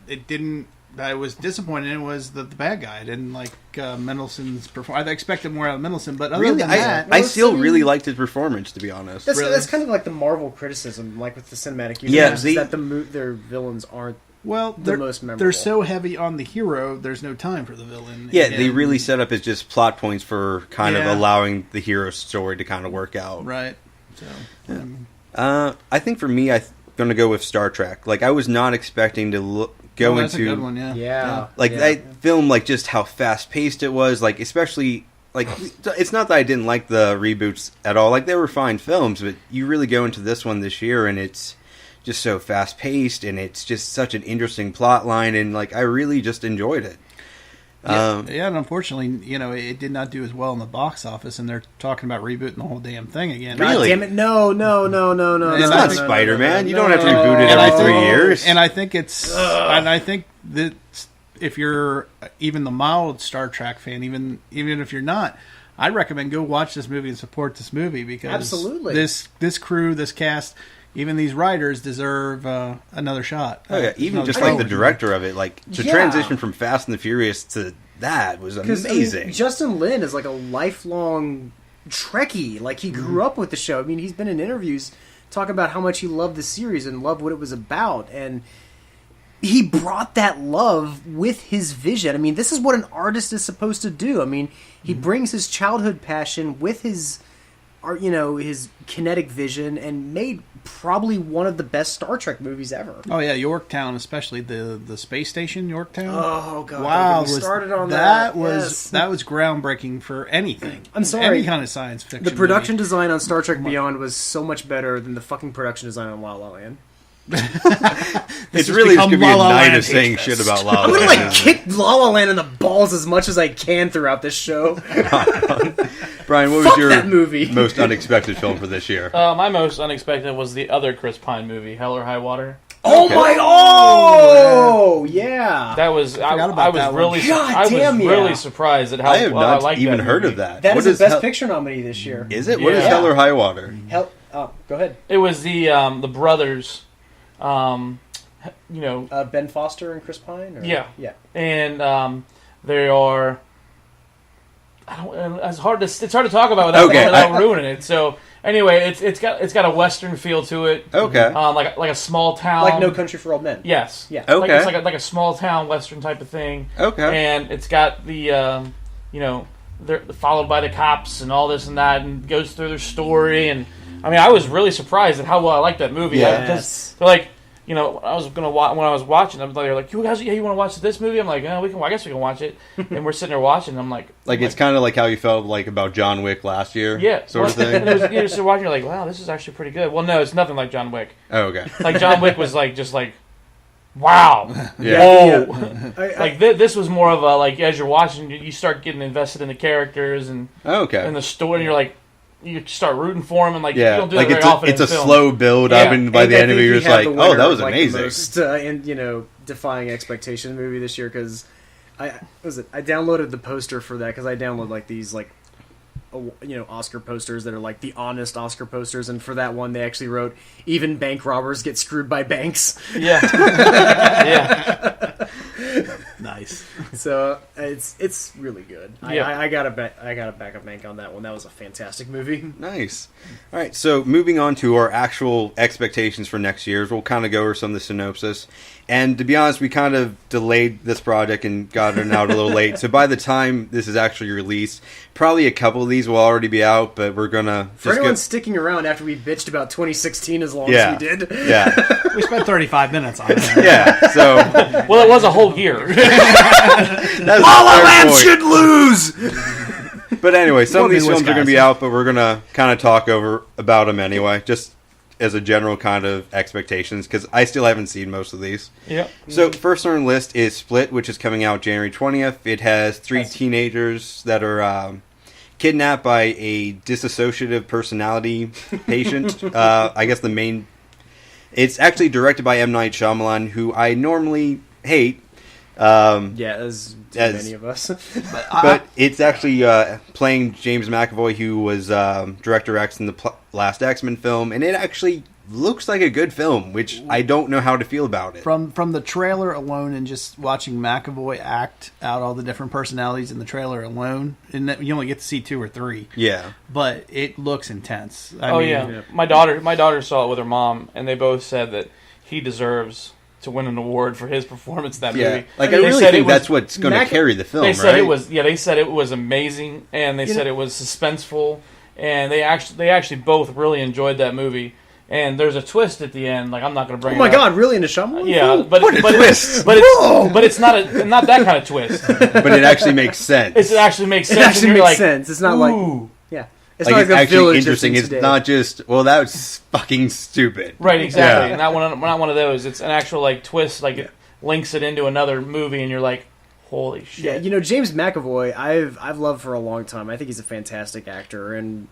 I was disappointed in was the bad guy. I didn't like Mendelssohn's performance. I expected more out of Mendelsohn, but other than that, I still really liked his performance, to be honest. That's kind of like the Marvel criticism, like with the cinematic universe, that their villains aren't the most memorable. They're so heavy on the hero, there's no time for the villain. Yeah, they really set up as just plot points for kind of allowing the hero's story to kind of work out. Right. So, I think for me, I'm going to go with Star Trek. Like, I was not expecting to go that's into a good one, that film, like just how fast paced it was, like especially like it's not that I didn't like the reboots at all, like they were fine films, but you really go into this one this year and it's just so fast paced and it's just such an interesting plot line, and like I really just enjoyed it. And unfortunately, it did not do as well in the box office, and they're talking about rebooting the whole damn thing again. Really? God damn it! No. It's not Spider-Man. You don't have to reboot it every 3 years. And I think and I think that if you're even the mild Star Trek fan, even if you're not, I recommend go watch this movie and support this movie because absolutely this crew, this cast. Even these writers deserve another shot. Oh yeah, even just like the director of it, like the transition from Fast and the Furious to that was amazing. Justin Lin is like a lifelong Trekkie. Like he grew up with the show. He's been in interviews talking about how much he loved the series and loved what it was about, and he brought that love with his vision. This is what an artist is supposed to do. He brings his childhood passion with his his kinetic vision and made probably one of the best Star Trek movies ever. Oh yeah, Yorktown, especially the space station Yorktown. Oh god, wow! Started on that was groundbreaking for anything. I'm sorry, any kind of science fiction. The production design on Star Trek Beyond was so much better than the fucking production design on La La Land. It's really just gonna be a night of saying shit about La La Land. I'm gonna kick La La Land in the balls as much as I can throughout this show. Brian, what was your that movie. most unexpected film for this year? My most unexpected was the other Chris Pine movie, Hell or High Water. Oh my! Oh yeah. That was I was really surprised at how I have not I liked even that heard movie. of that. That is the Best Picture nominee this year. Is it? What is Hell or High Water? Go ahead. It was the brothers. Ben Foster and Chris Pine. Or? Yeah. And they are. It's hard to talk about without ruining it. So anyway, it's got a Western feel to it. Okay. Like a small town. Like No Country for Old Men. Yes. Yeah. Okay. It's like a small town Western type of thing. Okay. And it's got the they're followed by the cops and all this and that, and goes through their story. And I was really surprised at how well I liked that movie. Yes. you know, I was gonna watch when I was watching. They were like, "You guys, yeah, you want to watch this movie?" I'm like, "We can. I guess we can watch it." And we're sitting there watching. And I'm like, it's kind of like how you felt like about John Wick last year, sort of thing. And it was, you're just watching. You're like, "Wow, this is actually pretty good." Well, no, it's nothing like John Wick. Oh, okay. Like John Wick was like just like, wow, yeah. whoa. Like this was more of a like as you're watching, you start getting invested in the characters and and the story. And you're like. You start rooting for him, and like you don't do that very often. It's a slow build up, and by the end of it, you're just like, "Oh, that was amazing!" The most, and defying expectation movie this year because I downloaded the poster for that because I download like these Oscar posters that are like the honest Oscar posters, and for that one they actually wrote even bank robbers get screwed by banks. Yeah, yeah. Nice. So it's really good. Yeah. I got a backup bank on that one. That was a fantastic movie. Nice. All right, so moving on to our actual expectations for next year, we'll kind of go over some of the synopsis. And to be honest, we kind of delayed this project and got it out a little late. So by the time this is actually released, probably a couple of these will already be out, but we're going to... For anyone sticking around after we bitched about 2016 as long as we did. Yeah. We spent 35 minutes on it. Yeah, so... Well, it was a whole year. La La Land should lose! But anyway, some of these films are going to be out, but we're going to kind of talk about them anyway, just as a general kind of expectations, because I still haven't seen most of these. Yeah. So first on our list is Split, which is coming out January 20th. It has three teenagers that are kidnapped by a dissociative personality patient. I guess the main... It's actually directed by M. Night Shyamalan, who I normally hate. As many of us. But it's actually playing James McAvoy, who was Director X in the last X-Men film, and it actually looks like a good film, which I don't know how to feel about it. From the trailer alone and just watching McAvoy act out all the different personalities in the trailer alone, and you only get to see 2 or 3. Yeah. But it looks intense. I mean, my daughter saw it with her mom, and they both said that he deserves to win an award for his performance in that movie. Like, I really think that's what's going to carry the film, They said right? it was, they said it was amazing, and they said it was suspenseful, and they actually both really enjoyed that movie. And there's a twist at the end. Like, I'm not going to bring. Oh my God! Really into Shyamalan? Yeah, but twist. But it's not that kind of twist. But it actually makes sense. It actually makes sense. It actually makes sense. It's not like It's like, not it's like actually interesting. It's today. not just, well, that was fucking stupid. Right, exactly. Yeah. Not one of those. It's an actual like twist. Like it links it into another movie, and you're like, holy shit. Yeah, James McAvoy, I've loved for a long time. I think he's a fantastic actor, and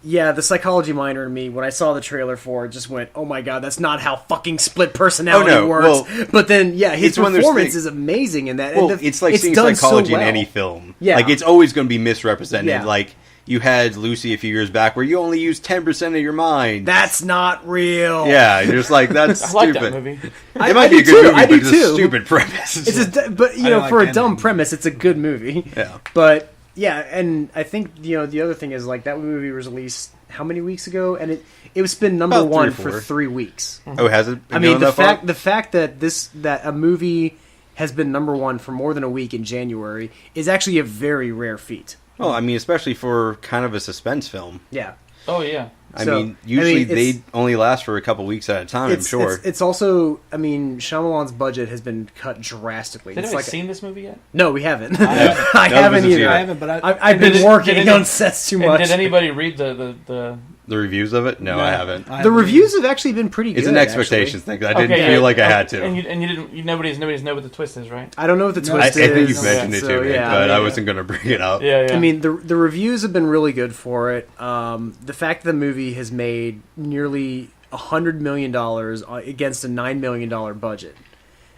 the psychology minor in me, when I saw the trailer for it, just went, oh my God, that's not how fucking split personality works. Well, but then, his performance is amazing in that. Well, it's like seeing psychology in any film. Yeah. Like, it's always going to be misrepresented. Yeah. Like, you had Lucy a few years back where you only use 10% of your mind. That's not real. Yeah, you're just like, that's I stupid. like that movie. It might be a good movie, but it's a stupid premise. But, for a dumb premise, it's a good movie. Yeah. But... yeah, and I think the other thing is like that movie was released how many weeks ago, and it was been number About 1 for 3 weeks. Oh, has it? I mean, the fact that a movie has been number 1 for more than a week in January is actually a very rare feat. Well, I mean, especially for kind of a suspense film. Yeah. Oh yeah. I mean, usually they only last for a couple weeks at a time, I'm sure. It's also, I mean, Shyamalan's budget has been cut drastically. Have you seen this movie yet? No, we haven't. I haven't either. I haven't, but I've been working on sets too much. Did anybody read the reviews of it? No, I haven't. The reviews have actually been pretty good. It's an expectations thing. I didn't feel like I had to. And you didn't. Nobody's know what the twist is, right? I don't know what the twist is. I think you've mentioned it to me, but I wasn't going to bring it up. Yeah. I mean, the reviews have been really good for it. The fact that the movie has made nearly $100 million against a $9 million budget.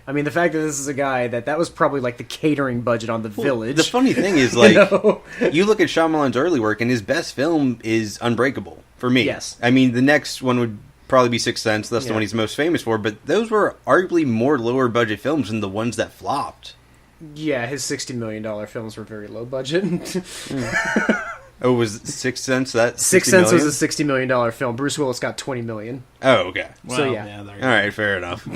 I mean, the fact that this is a guy that was probably like the catering budget on The Village. The funny thing is, like, you look at Shyamalan's early work, and his best film is Unbreakable, for me. Yes. I mean, the next one would probably be Sixth Sense. That's the one he's most famous for, but those were arguably more lower budget films than the ones that flopped. Yeah, his $60 million films were very low budget. Oh, was Sixth Sense that? Sixth Sense was a $60 million film. Bruce Willis got $20 million. Oh, okay. Well, so yeah. All right, fair enough.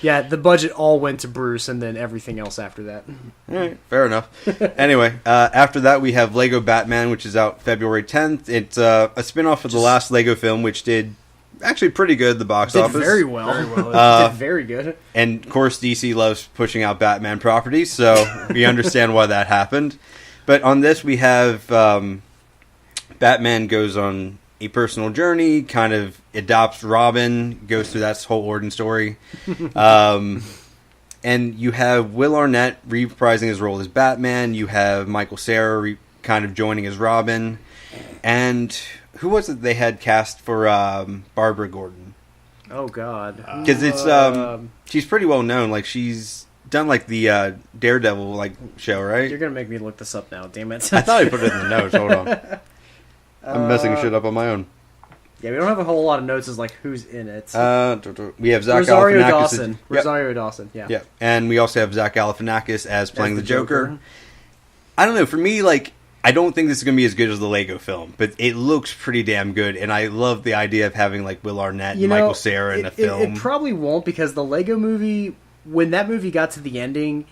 Yeah, the budget all went to Bruce, and then everything else after that. All right, fair enough. Anyway, after that we have Lego Batman, which is out February 10th. It's a spin-off of the last Lego film, which did actually pretty good at the box Did office. very well. Did very good. And of course, DC loves pushing out Batman properties, so we understand why that happened. But on this, we have Batman goes on a personal journey, kind of adopts Robin, goes through that whole origin story. And you have Will Arnett reprising his role as Batman. You have Michael Cera kind of joining as Robin. And who was it they had cast for Barbara Gordon? Oh, God. Because it's she's pretty well known. Like, she's done, like, the Daredevil, like, show, right? You're going to make me look this up now, damn it. I thought I put it in the notes. Hold on. I'm messing shit up on my own. Yeah, we don't have a whole lot of notes as, like, who's in it. We have Zach Rosario Galifianakis. Dawson. Yep. Rosario Dawson, yeah. Yeah, and we also have Zach Galifianakis as playing the the Joker. I don't know. For me, like, I don't think this is going to be as good as the Lego film, but it looks pretty damn good, and I love the idea of having, like, Will Arnett and Michael Cera in a film. It probably won't, because the Lego movie, when that movie got to the ending,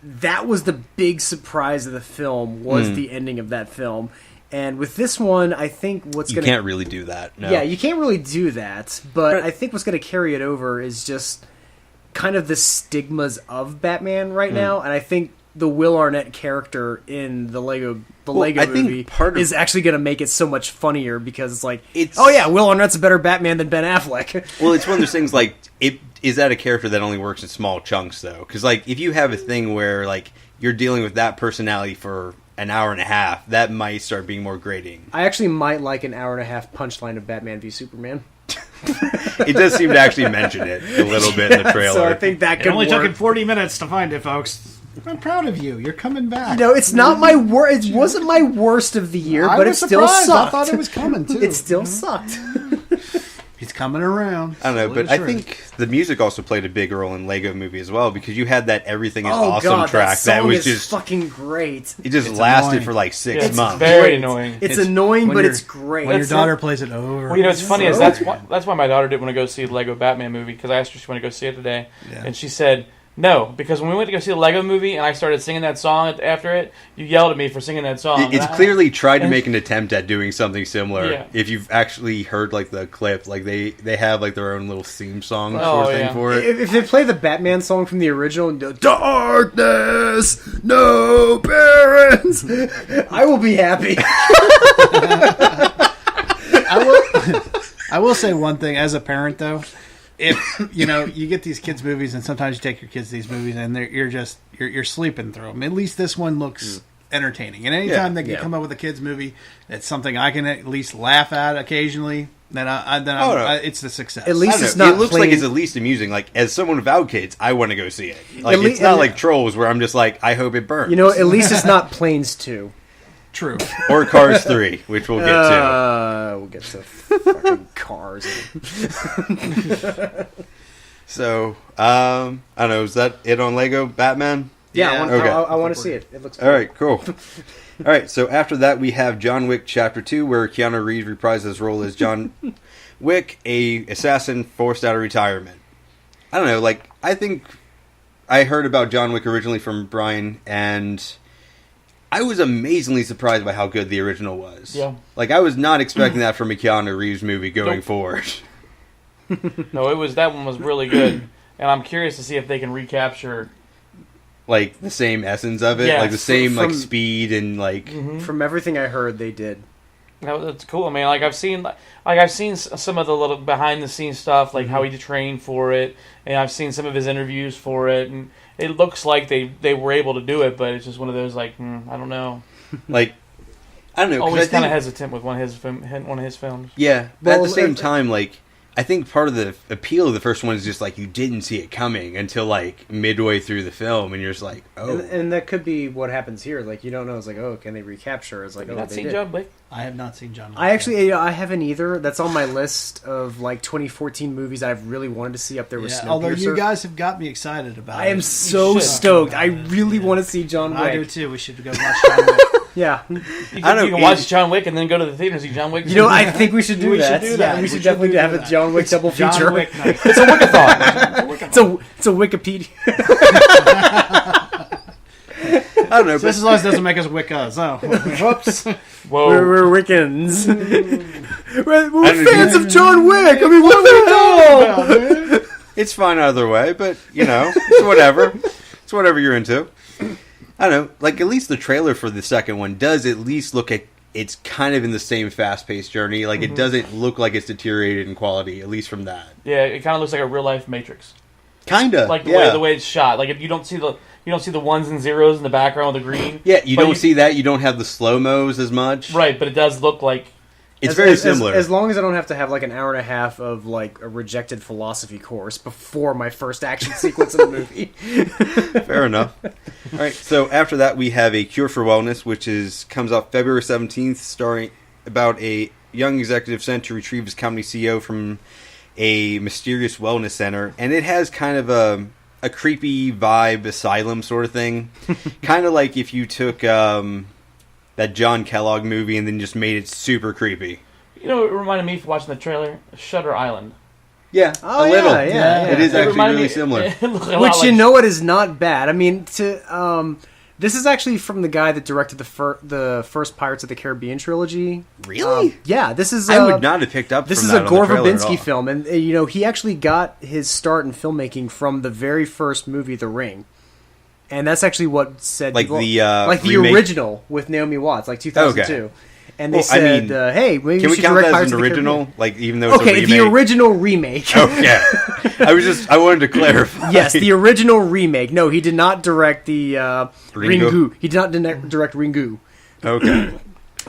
that was the big surprise of the film, was the ending of that film. And with this one, I think what's going to... You can't really do that, no. Yeah, you can't really do that, but I think what's going to carry it over is just kind of the stigmas of Batman right now, and I think the Will Arnett character in the Lego movie is actually going to make it so much funnier, because it's like, oh yeah, Will Arnett's a better Batman than Ben Affleck. Well, it's one of those things, like, is that a character that only works in small chunks, though? Because, like, if you have a thing where, like, you're dealing with that personality for an hour and a half, that might start being more grating. I actually might like an hour and a half punchline of Batman v Superman. It does seem to actually mention it a little bit in the trailer. So I think that could only work. took it 40 minutes to find it, folks. I'm proud of you. You're coming back. It's not my worst. It wasn't my worst of the year, but it still sucked. I thought it was coming too. It still sucked. He's coming around. I don't know, but I think the music also played a big role in Lego Movie as well, because you had that Everything is Awesome track that was is just fucking great. It just lasted for like 6 months. It's very annoying. It's annoying, but it's great. When your daughter plays it over. Well, what's funny is that's why my daughter didn't want to go see the Lego Batman movie, because I asked her if she wanted to go see it today, and she said no, because when we went to go see the Lego movie and I started singing that song after it, you yelled at me for singing that song. It's clearly tried to make an attempt at doing something similar. Yeah. If you've actually heard like the clip, like they have like their own little theme song thing for it. If they play the Batman song from the original, Darkness, no parents, I will be happy. I will say one thing as a parent though. If you get these kids movies, and sometimes you take your kids to these movies, and you're sleeping through them. At least this one looks entertaining. And anytime they can come up with a kids movie that's something I can at least laugh at occasionally, then it's a success. At least it's not. It looks like it's at least amusing. Like, as someone without kids, I want to go see it. Like, it's not like Trolls where I'm just like, I hope it burns. At least it's not Planes 2. True. Or Cars 3, which we'll get to. We'll get to fucking Cars. So, I don't know, is that it on Lego Batman? Yeah, I want to see it. It looks cool. All right, cool. All right, so after that we have John Wick Chapter 2, where Keanu Reeves reprises his role as John Wick, a assassin forced out of retirement. I don't know, like, I think I heard about John Wick originally from Brian, and I was amazingly surprised by how good the original was. Yeah. Like, I was not expecting that from a Keanu Reeves movie going forward. No, that one was really good, and I'm curious to see if they can recapture like the same essence of it, like the same like speed and like. From everything I heard, they did. That's cool. I mean, I've seen some of the little behind the scenes stuff, like how he trained for it, and I've seen some of his interviews for it, and it looks like they were able to do it, but it's just one of those like I don't know. Like, I don't know. Always kind of hesitant with one of his films. Yeah, but at the same time, like, I think part of the appeal of the first one is just like you didn't see it coming until like midway through the film, and you're just like, oh. And that could be what happens here. Like, you don't know. It's like, oh, can they recapture? It's like, have you not seen John Wick? I have not seen John Wick. I haven't either. That's on my list of like 2014 movies I've really wanted to see up there with Snowpiercer. Although you guys have got me excited about it. I am so stoked. I really want to see John Wick. I do too. We should go watch John Wick. Yeah. You can watch John Wick and then go to the theater and see John Wick. I think we should do that. Yeah, we should definitely have a John Wick double feature. John Wick night. It's a Wickathon. It's a Wikipedia. I don't don't know. Just as long as it doesn't make us Wiccas. Oh, whoops. Whoa. We're Wiccans. we're fans of John Wick. I mean, what the hell? It's fine either way, but, it's whatever. It's whatever you're into. I don't know. Like, at least the trailer for the second one does at least look at it's kind of in the same fast-paced journey. Like, it doesn't look like it's deteriorated in quality, at least from that. Yeah, it kind of looks like a real-life Matrix. Kinda. Like the way it's shot. Like, if you don't see the ones and zeros in the background with the green. Yeah, you don't see that. You don't have the slow-mos as much. Right, but it does look like... It's very similar. As long as I don't have to have like an hour and a half of like a rejected philosophy course before my first action sequence in the movie. Fair enough. All right, so after that we have A Cure for Wellness, which comes out February 17th, starring about a young executive sent to retrieve his company CEO from a mysterious wellness center, and it has kind of a creepy vibe, asylum sort of thing. Kind of like if you took that John Kellogg movie and then just made it super creepy. You know, it reminded me from watching the trailer, Shutter Island. Yeah, a little. Yeah. It is actually really similar. Which it is not bad. I mean, this is actually from the guy that directed the first Pirates of the Caribbean trilogy. Really? Yeah, this is. I would not have picked up. This from is that a Gore on the trailer at all. Verbinski film, and he actually got his start in filmmaking from the very first movie, The Ring. And that's actually what said like the remake? original with Naomi Watts, like 2002. Okay. And they said, "Hey, maybe can we we should count direct that Pirates as an of the original? Caribbean." Like even though it's a remake? The original remake. Okay, I wanted to clarify. Yes, the original remake. No, he did not direct the Ringu. He did not direct Ringu. Okay,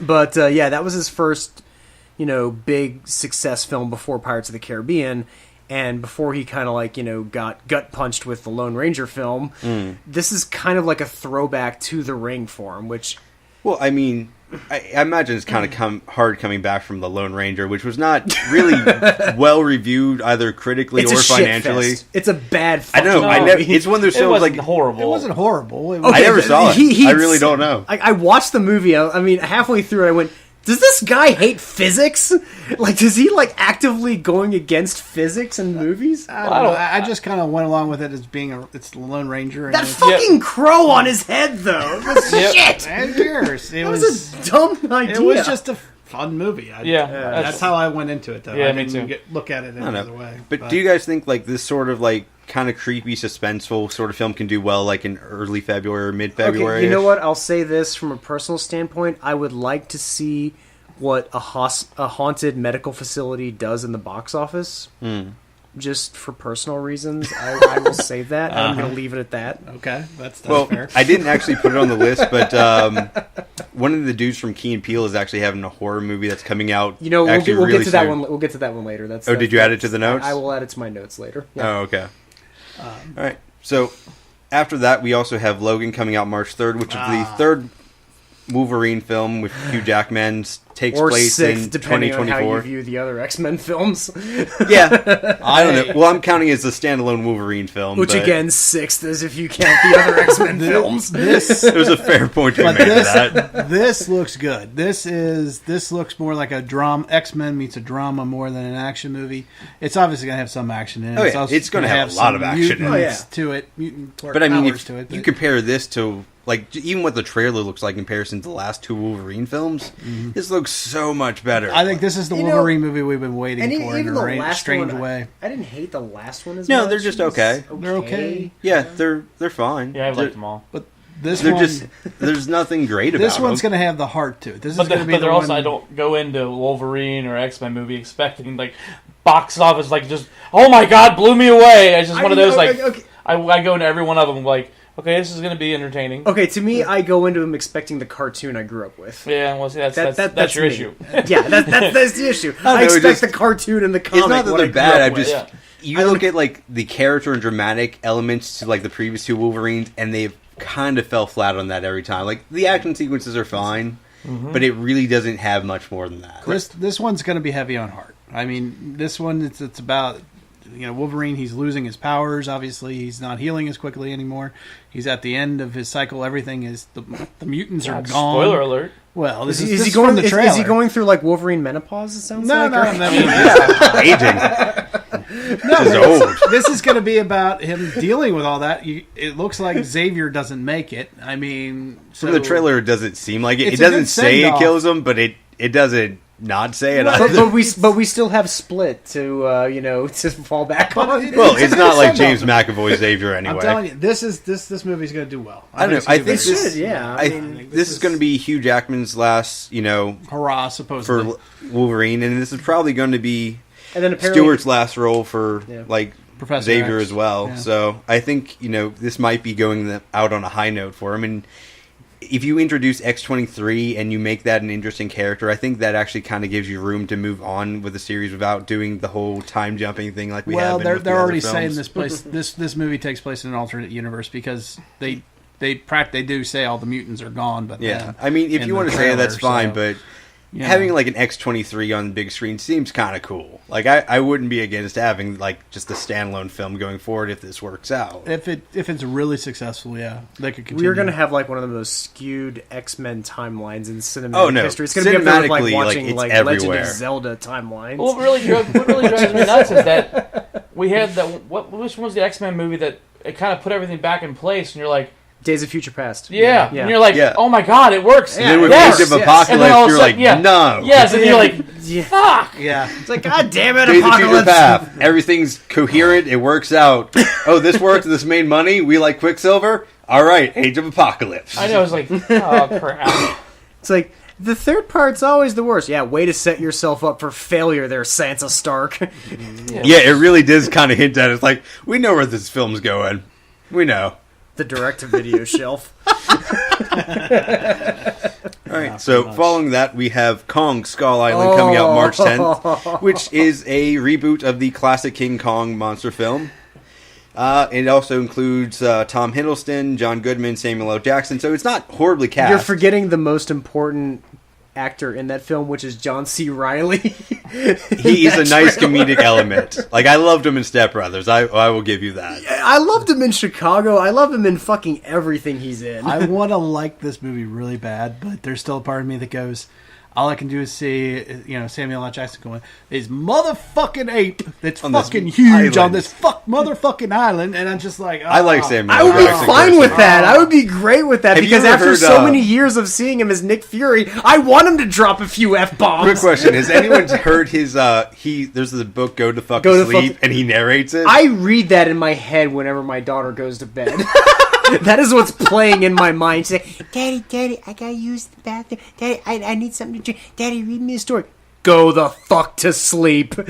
but that was his first, big success film before Pirates of the Caribbean. And before he kind of got gut punched with the Lone Ranger film, this is kind of like a throwback to The Ring for him, which... Well, I mean, I imagine it's kind of hard coming back from the Lone Ranger, which was not really well reviewed either critically or financially. It's a bad I know. It's one of those films like... horrible. It wasn't horrible. I never saw it. I really don't know. I watched the movie. I mean, halfway through I went... Does this guy hate physics? Like, does he actively going against physics in movies? I don't know. I just kind of went along with it as being it's the Lone Ranger. And that fucking crow on his head, though. It was shit. Who cares? It was a dumb idea. It was just a fun movie. That's how I went into it, though. Yeah, I me too. Look at it any other way. But do you guys think this sort of kind of creepy, suspenseful sort of film can do well in early February or mid-February? Okay, you know what? I'll say this from a personal standpoint. I would like to see what a haunted medical facility does in the box office. Just for personal reasons, I will say that. I'm going to leave it at that. Okay, that's fair. I didn't actually put it on the list, but one of the dudes from Key and Peele is actually having a horror movie that's coming out. We'll get to that one. We'll get to that one later. Did you add it to the notes? I will add it to my notes later. Yeah. Oh, okay. All right. So after that, we also have Logan coming out March 3rd, which is the third Wolverine film with Hugh Jackman. Takes place in depending 2024. on how you view the other X-Men films. Yeah, I don't know. Well, I'm counting it as a standalone Wolverine film, which again, sixth as if you count the other X-Men films. There's a fair point to be made to that. This looks good. This looks more like a drama. X-Men meets a drama more than an action movie. It's obviously going to have some action in it. It's going to have a lot of action in it. To it, mutant but I mean, if to it, you compare this to even what the trailer looks like in comparison to the last two Wolverine films, this looks so much better. I think this is the Wolverine movie we've been waiting for in a strange way. I didn't hate the last one as much. No, they're just okay. They're okay. Yeah, they're fine. Yeah, I've liked them all. But this one, there's nothing great about it. This one's going to have the heart to it. This is going to be they're also, I don't go into Wolverine or X-Men movie expecting box office just, oh my god, blew me away. It's just one of those I go into every one of them okay, this is going to be entertaining. Okay, to me, I go into them expecting the cartoon I grew up with. Yeah, well, see, that's your issue. Yeah, that's the issue. I expect the cartoon and the comic. It's not that they're bad. You look at the character and dramatic elements to the previous two Wolverines, and they've kind of fell flat on that every time. The action sequences are fine, but it really doesn't have much more than that. This one's going to be heavy on heart. I mean, this one it's about. Wolverine, he's losing his powers. Obviously, he's not healing as quickly anymore. He's at the end of his cycle. Everything is the mutants are gone. Spoiler alert. Well, is he going through Wolverine menopause? It sounds like. No. Aging. It's old. This is going to be about him dealing with all that. It looks like Xavier doesn't make it. I mean, from the trailer, it doesn't seem like it. It's It a doesn't good say it send-off. kills him, but it doesn't not say it. But we still have Split to to fall back on. Well, it's not like send-off. James McAvoy's Xavier anyway. I'm telling you, this movie's going to do well. I don't know. I think it's gonna do this, very yeah. I think this is going to be Hugh Jackman's last, well. Hurrah, supposedly. for Wolverine, and this is probably going to be And then apparently Stewart's last role for like Professor Xavier X. as well. Yeah. So I think this might be going out on a high note for him. And if you introduce X-23 and you make that an interesting character, I think that actually kind of gives you room to move on with the series without doing the whole time jumping thing like we have. Well, With they're the other already films. saying this movie takes place in an alternate universe because they do say all the mutants are gone. But Yeah, I mean, if in you the want to say it, that's trailer, fine. so, But you know. having like an X-23 on the big screen seems kind of cool. Like I wouldn't be against having like just a standalone film going forward if this works out. If it's really successful, yeah, they could continue. we're gonna have like one of the most skewed X-Men timelines in cinematic Oh, no. history. It's gonna be up there with, like Cinematically, watching it's Legend everywhere. of Zelda timelines. Well, what really drives me nuts is that we had that. Which one was the X-Men movie that it kind of put everything back in place, and you're like, Days of Future Past. yeah, Yeah. and you're like, Yeah. oh my god, it works. And then with yes. Age of yes. Apocalypse, And then all of a you're sudden- like, yeah. no. Yes, and you're like, Yeah. fuck. Yeah, It's like, God damn it, Days of Future Apocalypse. Past. Everything's coherent. It works out. Oh, this worked. This made money. We like Quicksilver. All right, Age of Apocalypse. I know. I was like, oh crap. It's like, the third part's always the worst. Yeah, way to set yourself up for failure there, Sansa Stark. Yeah, it really does kind of hint at it. It's like, we know where this film's going. We know. The direct-to-video shelf. All right, so following that, we have Kong Skull Island coming out March 10th, which is a reboot of the classic King Kong monster film. It also includes Tom Hiddleston, John Goodman, Samuel L. Jackson, so it's not horribly cast. You're forgetting the most important actor in that film, which is John C. Reilly. He is a nice comedic element. Like, I loved him in Step Brothers. I will give you that. I loved him in Chicago. I love him in fucking everything he's in. I want to like this movie really bad, but there's still a part of me that goes, all I can do is see, Samuel L. Jackson going, "This motherfucking ape that's On this fucking huge on island." this motherfucking island," and I'm just like, I like oh. Samuel I would be Jackson fine with personally. that. I would be great with that Have you because ever after heard, so many years of seeing him as Nick Fury, I want him to drop a few F-bombs. Quick question: has anyone heard his? There's the book "Go to Fuck Go to to Sleep," Fuck- and he narrates it. I read that in my head whenever my daughter goes to bed. That is what's playing in my mind. She's like, Daddy, I gotta use the bathroom. Daddy, I need something to drink. Daddy, read me a story. Go the fuck to sleep. I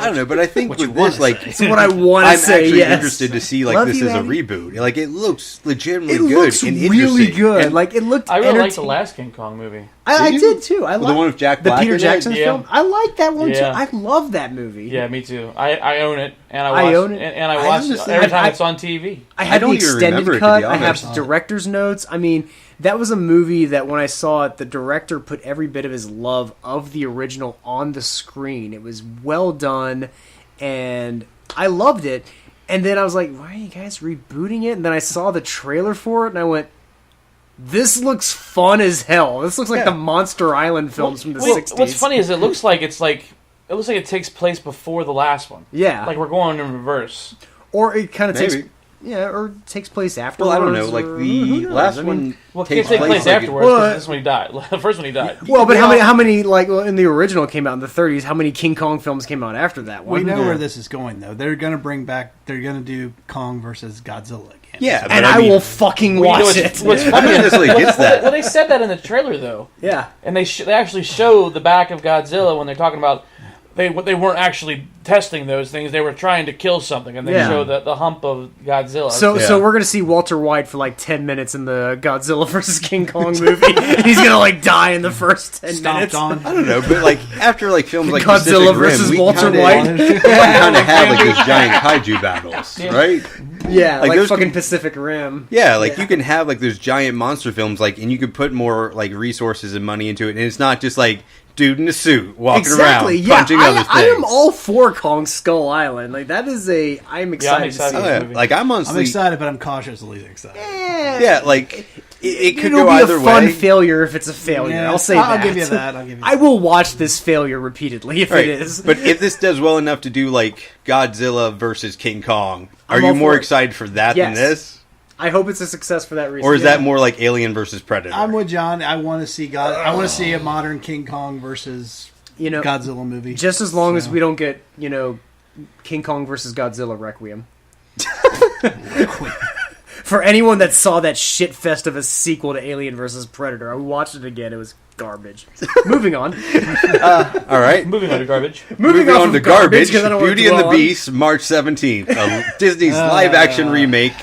don't know, but I think with this, like, It's what I want to I'm say. actually Yes. interested to see like Love this you, as a Eddie. reboot. Like, it looks legitimately It good looks and really interesting. good. And Like it looked. I really liked the entertaining. last King Kong movie. I Did you? did too. I the like one with Jack the Black Peter in it? Jackson Yeah. film. I like that one too. Yeah. I love that movie. Yeah, me too. I own it, and I I watch own it. and I I watch it honestly- every time I- it's on TV. I have don't the even extended remember it, to cut. be I have honest. director's notes. I mean, that was a movie that when I saw it, the director put every bit of his love of the original on the screen. It was well done, and I loved it. And then I was like, why are you guys rebooting it? And then I saw the trailer for it, and I went, this looks fun as hell. This looks like the Monster Island films from the 60s. What's funny is it looks like it takes place before the last one. Yeah. Like we're going in reverse. Or it kind of takes... Maybe. Yeah, or takes place afterwards. Well, I don't know. Like or- the who knows? last I mean, one Well, it takes can't take place like, afterwards Well, because this one he died. The first one he died. Well, but how many like in the original came out in the 30s? How many King Kong films came out after that one? We know where this is going, though. They're going to do Kong versus Godzilla again. Yeah, but and I will fucking Well, you know watch what's- it. What's I funny don't is necessarily gets that. well, they said that in the trailer though, Yeah. and they actually show the back of Godzilla when they're talking about they weren't actually testing those things. They were trying to kill something, and they Yeah. show the hump of Godzilla. So we're gonna see Walter White for like 10 minutes in the Godzilla vs King Kong movie. And he's gonna like die in the first 10 minutes. Stomped on. I don't know, but like after like films like Godzilla Pacific Rim, versus we Walter kinda, White. we kind of have like these giant kaiju battles, right? Yeah, Like, like those fucking can- Pacific Rim. Yeah, like you can have like those giant monster films, like, and you could put more like resources and money into it, and it's not just like dude in a suit walking exactly, around, punching other things. I am all for Kong Skull Island. Like that is I'm excited to see. Oh, like I'm excited, but I'm cautiously excited. Yeah, like it could It'll go be either a fun way. failure if it's a failure. Yeah, I'll say that. I'll give you that. I will watch this failure repeatedly if it is. But if this does well enough to do like Godzilla versus King Kong, are I'm you all more for it. excited for that Yes. than this? I hope it's a success for that reason. Or is that more like Alien versus Predator? I'm with John. I want to see I want to see a modern King Kong versus Godzilla movie. Just as long as we don't get King Kong versus Godzilla Requiem. For anyone that saw that shit fest of a sequel to Alien vs. Predator, I watched it again. It was garbage. Moving on. All right. Moving on to garbage. Moving on to garbage. 'cause I don't wanna Beauty and the dwell on- Beast, March 17th. Disney's live-action remake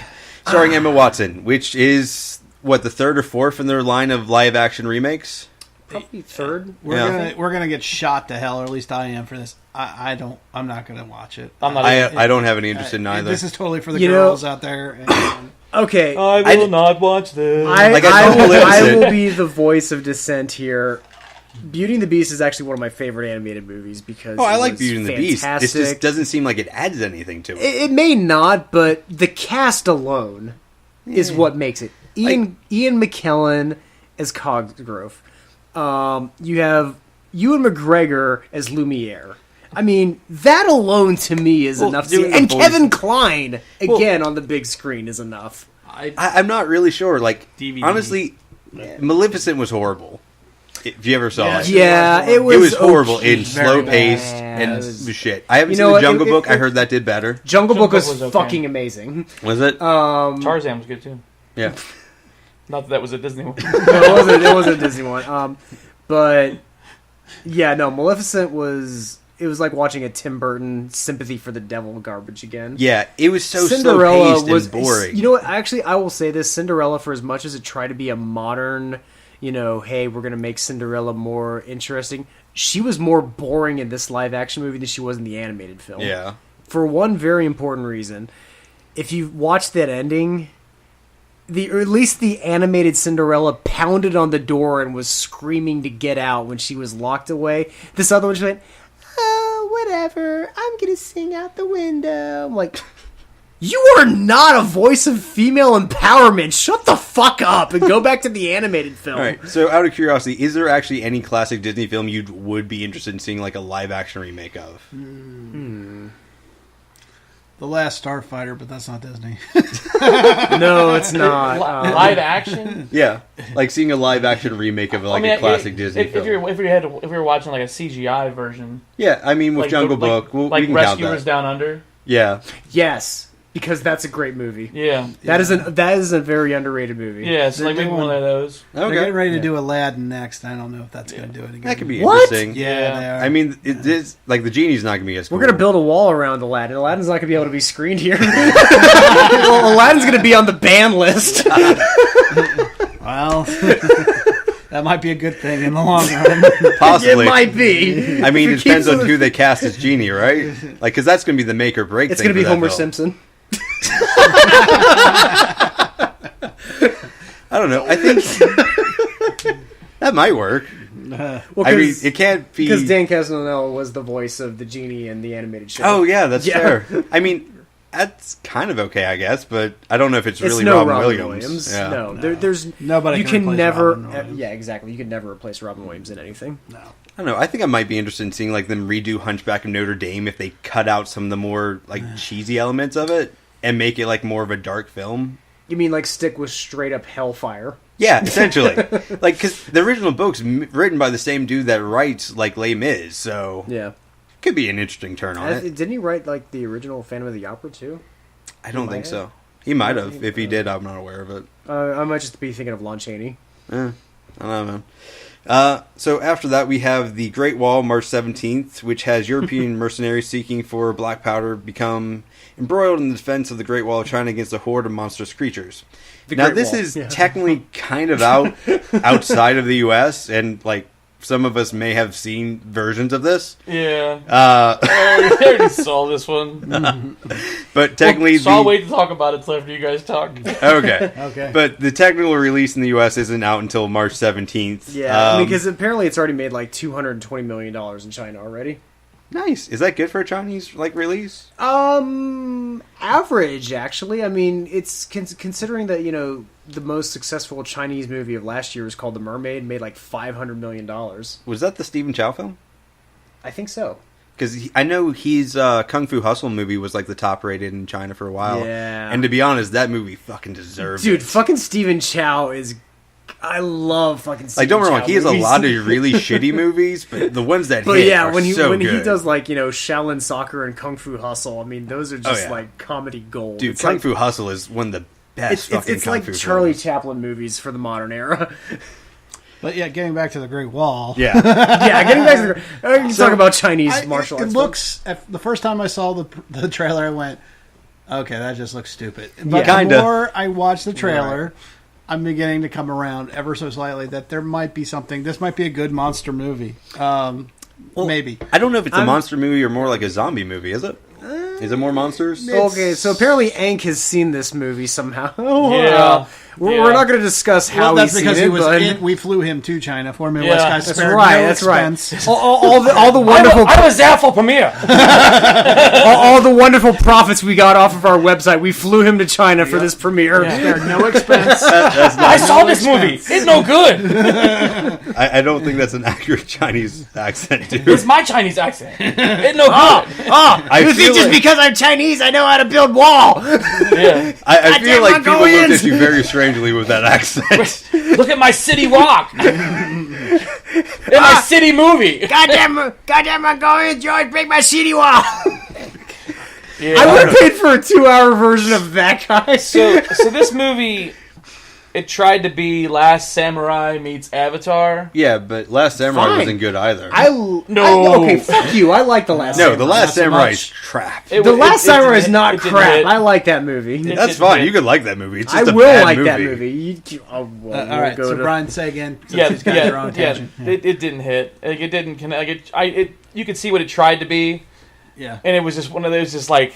starring Emma Watson, which is, the third or fourth in their line of live-action remakes? Probably third. We're gonna get shot to hell, or at least I am for this. I'm not gonna watch it. I don't have any interest in either. This is totally for the girls out there. Okay, I will not watch this. I will be the voice of dissent here. Beauty and the Beast is actually one of my favorite animated movies because I like Beauty and the Beast. It fantastic. just doesn't seem like it adds anything to it. It may not, but the cast alone is what makes it. Ian McKellen as Cosgrove. You have Ewan McGregor as Lumiere. I mean, that alone to me is enough to see. And Kevin Kline, again, on the big screen is enough. I'm not really sure. Like, DVD. honestly, Maleficent was horrible. If you ever saw it. Yeah, It was horrible okay. in slow paced and shit. I haven't seen the Jungle Book. I heard that did better. Jungle Book was okay. fucking amazing. Was it? Tarzan was good too. Yeah. Not that was a Disney one. No, it wasn't a Disney one. But yeah, no, Maleficent was. It was like watching a Tim Burton Sympathy for the Devil garbage again. Yeah, it was so slow paced and boring. You know what? Actually, I will say this: Cinderella, for as much as it tried to be a modern, hey, we're gonna make Cinderella more interesting. She was more boring in this live action movie than she was in the animated film. Yeah. For one very important reason, if you watch that ending. Or at least the animated Cinderella pounded on the door and was screaming to get out when she was locked away. This other one just went, "Oh, whatever. I'm gonna sing out the window." I'm like, you are not a voice of female empowerment. Shut the fuck up and go back to the animated film. All right. So, out of curiosity, is there actually any classic Disney film you would be interested in seeing like a live action remake of? The Last Starfighter, but that's not Disney. No, it's not. Live action? Yeah, like seeing a live action remake of a classic Disney film. If we were watching like a CGI version. Yeah, I mean with like Jungle Book, we can Rescuers count that. Down Under. Yeah. Yes, because that's a great movie. Yeah, that is a very underrated movie. Yeah, so like maybe one of those. They're getting ready to do Aladdin next. I don't know if that's going to do it again. That could be What? interesting. Yeah, they are. I mean, it is like the genie's not going to be as cool. We're going to build a wall around Aladdin. Aladdin's not going to be able to be screened here. Well, Aladdin's going to be on the ban list. Well, that might be a good thing in the long run. Possibly. It might be. I mean, If it it depends keeps on on- who they cast as genie, right? Like, because that's going to be the make or break. It's thing going to be for that Homer film. Simpson. I don't know. I think that might work. Well, I mean, it can't be because Dan Castellaneta was the voice of the genie in the animated show. Oh yeah, that's Yeah. fair. I mean, that's kind of okay, I guess, but I don't know if it's It's really no Robin Williams. Yeah. No, there's Nobody You can can replace never. Robin Williams. Yeah, exactly. You can never replace Robin Williams in anything. No. I don't know. I think I might be interested in seeing like them redo Hunchback of Notre Dame if they cut out some of the more like cheesy elements of it and make it like more of a dark film. You mean like stick with straight up hellfire? Yeah, essentially. Like, because the original book's written by the same dude that writes like Les Mis, so Yeah. could be an interesting turn on it. Didn't he write like the original Phantom of the Opera too? I don't think might so. He might have. If he did, I'm not aware of it. I might just be thinking of Lon Chaney. I don't know, man. So after that, we have The Great Wall, March 17th, which has European mercenaries seeking for black powder become embroiled in the defense of the Great Wall of China against a horde of monstrous creatures. Now, Great this Wall, is yeah. technically kind of outside of the U.S., and, like, some of us may have seen versions of this. Yeah. I already saw this one. But technically... So I'll wait to talk about it until after you guys talk. Okay. But the technical release in the U.S. isn't out until March 17th. Yeah, because apparently it's already made like $220 million in China already. Nice. Is that good for a Chinese release? Average, actually. I mean, it's considering that, the most successful Chinese movie of last year was called The Mermaid, made like $500 million. Was that the Stephen Chow film? I think so. Because I know his Kung Fu Hustle movie was like the top rated in China for a while. Yeah. And to be honest, that movie fucking deserved it. Dude, fucking Stephen Chow is... I love fucking Stephen don't get me wrong, Chow he has movies. a lot of really shitty movies, but the ones that But hit yeah, are when he so good. he does like, Shaolin Soccer and Kung Fu Hustle, I mean, those are just like comedy gold. Dude, It's Kung like, Fu Hustle is one of the best fucking it's Kung like Fu Charlie films. Chaplin movies for the modern era. But yeah, getting back to the Great Wall. Yeah. Yeah, getting back to the... talk about Chinese martial arts. It looks... The first time I saw the trailer, I went, okay, that just looks stupid. But the more I watch the trailer, I'm beginning to come around ever so slightly that there might be something... This might be a good monster movie. Maybe. I don't know if it's a monster movie or more like a zombie movie, is it? Is it more monsters? Okay, so apparently Ank has seen this movie somehow. Yeah. We're not going to discuss how that's he's because seen he was it, but... we flew him to China for Midwest Guys. That's spared right, no that's expense. right. All the wonderful... I was there for premiere. all the wonderful profits we got off of our website, we flew him to China for this premiere. Spared no expense. I saw this movie. It's no good. I don't think that's an accurate Chinese accent, dude. It's my Chinese accent. It's no good. I You think just because I'm Chinese, I know how to build wall? Yeah. I feel like people looked Mongolians. at you very strangely with that accent. Look at my city rock. In my city movie. Goddamn Mongolian George, break my city wall. Yeah. I would have paid for a 2-hour version of that guy. So this movie, it tried to be Last Samurai meets Avatar. Yeah, but Last Samurai Fine. wasn't good either. Okay, fuck you. I like The Last Samurai. The Last Not so Samurai much. is crap. The Last Samurai is not it didn't crap. hit. I like that movie. That's fine. You could like that movie. It's just I a will bad like movie. that movie. All right, so Brian, say again. Yeah, He's got their own tangent. It didn't hit. Like, it didn't connect. You could see what it tried to be. Yeah. And it was just one of those, just like,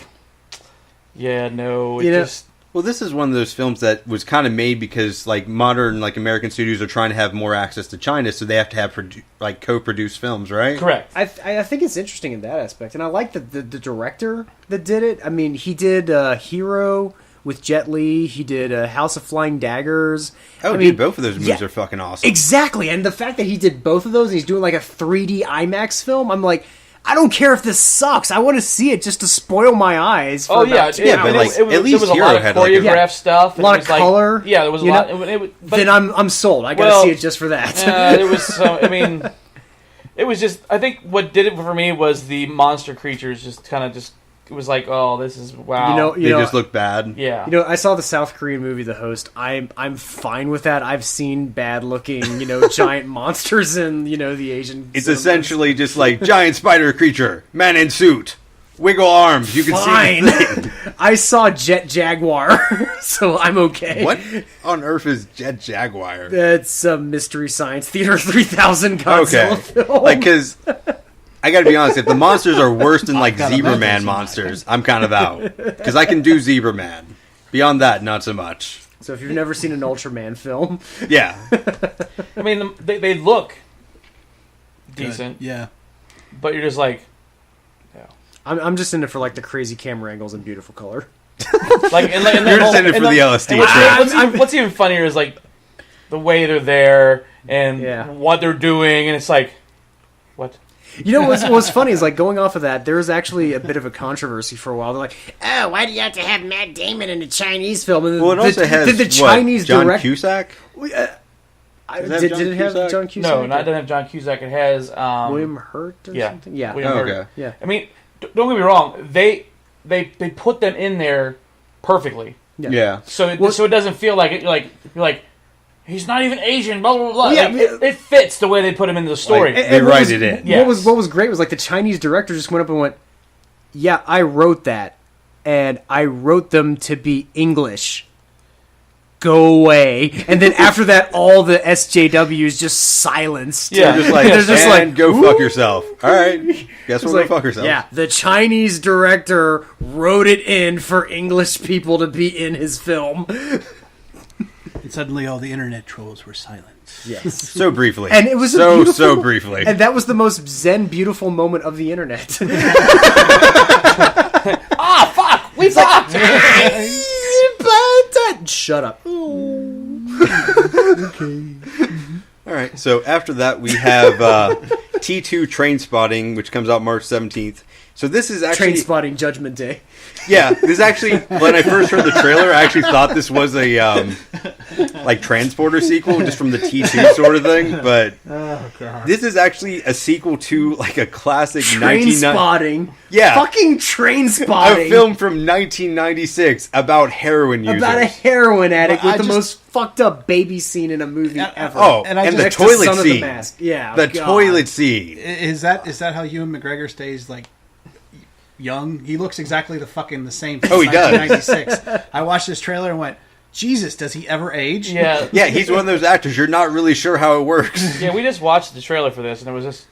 yeah, no, just. Well, this is one of those films that was kind of made because modern American studios are trying to have more access to China, so they have to have co-produced films, right? Correct. I think it's interesting in that aspect, and I like the director that did it. I mean, he did Hero with Jet Li. He did House of Flying Daggers. Oh, dude, both of those movies are fucking awesome. Exactly, and the fact that he did both of those and he's doing like a 3D IMAX film, I'm like, I don't care if this sucks. I want to see it just to spoil my eyes. For yeah, about 2 hours. but at least there was a Hero lot of had choreographed stuff. A lot of color. Yeah, there was a you lot. know? Then I'm sold. I got to see it just for that. There was some. I mean, it was just. I think what did it for me was the monster creatures. Just kind of just. It was like, oh, this is wow. They just look bad. Yeah. I saw the South Korean movie The Host. I'm fine with that. I've seen bad looking, giant monsters in, the Asian. It's essentially just like giant spider creature, man in suit, wiggle arms. You can see. The I saw Jet Jaguar, so I'm okay. What on earth is Jet Jaguar? That's a Mystery Science Theater 3000 Godzilla film. Because I gotta be honest, if the monsters are worse than Zebra Man monsters, I'm kind of out. Because I can do Zebra Man. Beyond that, not so much. So if you've never seen an Ultraman film, yeah. I mean, they look decent. Good. Yeah. But you're just like, I'm just in it for the crazy camera angles and beautiful color. You're just in it for the LSD. What's even funnier is the way they're there and what they're doing, and it's like, what? What's funny is going off of that, there was actually a bit of a controversy for a while. They're like, oh, why do you have to have Matt Damon in a Chinese film? And Well, it also has the Chinese John director. Cusack? Did it have John Cusack? No, it doesn't have John Cusack. It has William Hurt or something? Yeah. William Hurt. Okay. Yeah. I mean, don't get me wrong. They put them in there perfectly. Yeah. So it doesn't feel like it. You're like he's not even Asian. Blah blah blah. Yeah, it fits the way they put him into the story. They write it in. Yes. What was great was the Chinese director just went up and went, yeah, I wrote that, and I wrote them to be English. go away. And then after that, all the SJWs just silenced. Yeah. They're just like, go fuck yourself. All right. Guess we'll go fuck ourselves. Yeah, the Chinese director wrote it in for English people to be in his film. And suddenly all the internet trolls were silent. Yes. So briefly. And it was so briefly. And that was the most zen, beautiful moment of the internet. Fuck! We fucked! Shut up. Okay. All right. So after that, we have T2 Train Spotting, which comes out March 17th. So this is actually... Train Spotting Judgment Day. Yeah, this actually, when I first heard the trailer, I actually thought this was a, like, Transporter sequel, just from the T2 sort of thing, but this is actually a sequel to, like, a classic Train Spotting. Yeah. Fucking Train Spotting. A film from 1996 about heroin users. About a heroin addict But with the most fucked up baby scene in a movie ever. Oh, And and, I the just- toilet Son of the scene. Mask. Yeah, The God. toilet scene. Is that how Ewan McGregor stays like young? He looks exactly the same. Oh, he does. 1996. I watched this trailer and went, Jesus, does he ever age? Yeah. Yeah, he's one of those actors, you're not really sure how it works. Yeah, we just watched the trailer for this, and it was just...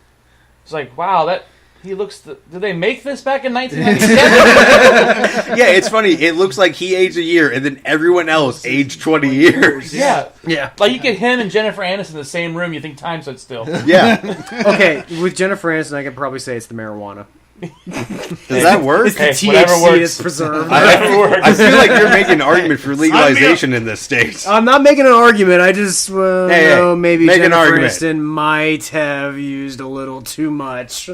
It's like, wow, that... He looks... Did they make this back in 1997? Yeah, it's funny. It looks like he aged a year, and then everyone else aged 20 years. Yeah. Yeah. Like, you get him and Jennifer Aniston in the same room, you think time stood still. Yeah. Okay, with Jennifer Aniston, I could probably say it's the marijuana. Does that work? It's the Hey, whatever THC works. that's preserved. Whatever works. I feel like you're making an argument for legalization in this state. I'm not making an argument. I just, Hey, maybe make an Jennifer argument. Aniston might have used a little too much.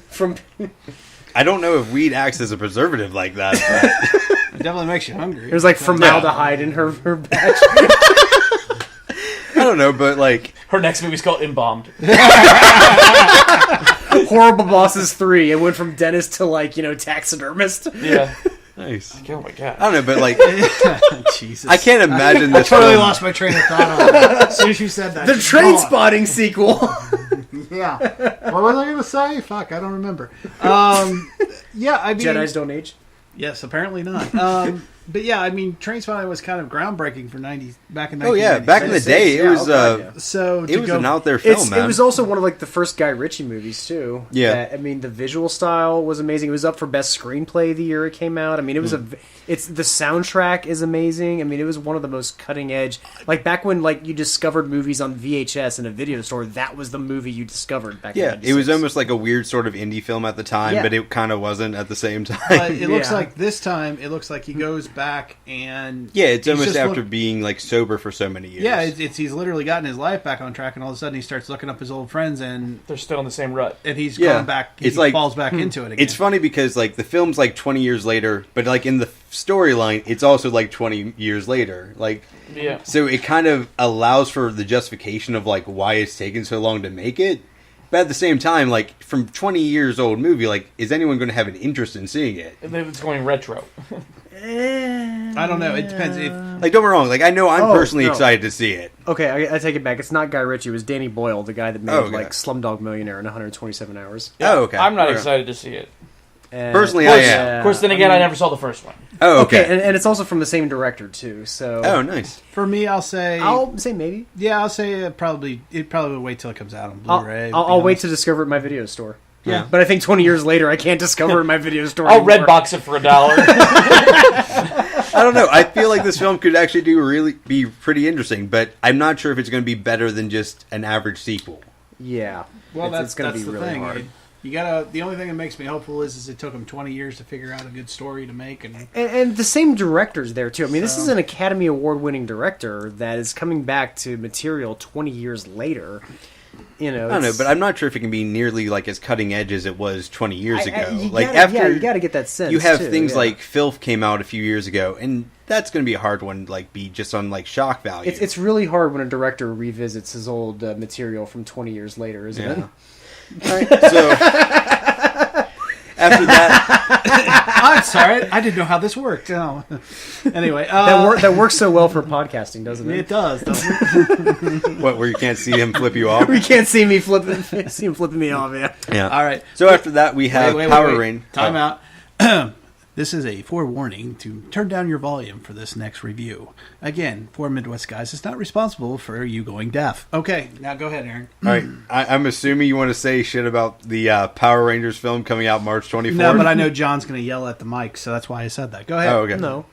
From I don't know if weed acts as a preservative like that. But It definitely makes you hungry. there's like formaldehyde in her batch. I don't know, but like, Her next movie's called Embalmed. Horrible Bosses 3. It went from dentist to taxidermist. Yeah. nice. Oh my god. I don't know, but like, Jesus. I can't imagine this. totally film. lost my train of thought on that. As soon as you said that. The it's Train gone. Spotting sequel. Yeah. What was I going to say? Fuck, I don't remember. Yeah, I mean... Jedis don't age. Yes, apparently not. But yeah, I mean, Trainspotting was kind of groundbreaking for back in 1996. Oh yeah, back in the day, it was So it was an out there film, man. It was also one of the first Guy Ritchie movies too. Yeah. I mean, the visual style was amazing. It was up for best screenplay the year it came out. I mean, it was it's the soundtrack is amazing. I mean, it was one of the most cutting edge. Like back when you discovered movies on VHS in a video store, that was the movie you discovered back. Yeah, in it was almost like a weird sort of indie film at the time, Yeah. but it kind of wasn't at the same time. But it looks Yeah. like this time, it looks like he goes back and... Yeah, it's he's almost just after being sober for so many years. Yeah, he's literally gotten his life back on track, and all of a sudden he starts looking up his old friends, and They're still in the same rut. he's Yeah. going back. He It's like- falls back into it again. It's funny because the film's 20 years later, but in the storyline, it's also 20 years later. Yeah. So it kind of allows for the justification of why it's taken so long to make it. But at the same time, from 20 years old movie, is anyone going to have an interest in seeing it? It's going retro. I don't know. It depends. Don't get me wrong. I know I'm personally no. excited to see it. Okay, I take it back. It's not Guy Ritchie. It was Danny Boyle, the guy that made Oh, okay. Slumdog Millionaire in 127 hours. Oh, okay. I'm not Okay. excited to see it. And- Personally, I am. Of course, then again, I never saw the first one. Oh, okay. and it's also from the same director too. So Oh, nice. For me, I'll say... I'll say maybe. Yeah, I'll say it probably will wait till it comes out on I'll, Blu-ray. I'll wait to discover it in my video store. Yeah. But I think 20 years later, I can't discover it in my video store. I'll anymore. redbox it for $1. I don't know. I feel like this film could actually be pretty interesting, but I'm not sure if it's going to be better than just an average sequel. Yeah. Well, it's going to be the really thing. hard. You gotta. The only thing that makes me hopeful is it took him 20 years to figure out a good story to make, And the same director's there too. I mean, this is an Academy Award-winning director that is coming back to material 20 years later. I don't know, but I'm not sure if it can be nearly as cutting edge as it was 20 years ago. you gotta get that sense. you have too, things yeah. like Filth came out a few years ago, and that's going to be a hard one. Be just on shock value. It's really hard when a director revisits his old material from 20 years later, isn't it? All right, so after that, I'm sorry, I didn't know how this worked. Oh. Anyway, That works so well for podcasting, doesn't it? it does. Doesn't it? what where you can't see him flip you off? We can't see me see him flipping me off. Yeah. Yeah. All right. So after that, we have Power Rain. Time out. This is a forewarning to turn down your volume for this next review. Again, Four Midwest Guys is not responsible for you going deaf. Okay, now go ahead, Aaron. All right, I'm assuming you want to say shit about the Power Rangers film coming out March 24th? No, but I know John's going to yell at the mic, so that's why I said that. Go ahead. Oh, okay. No.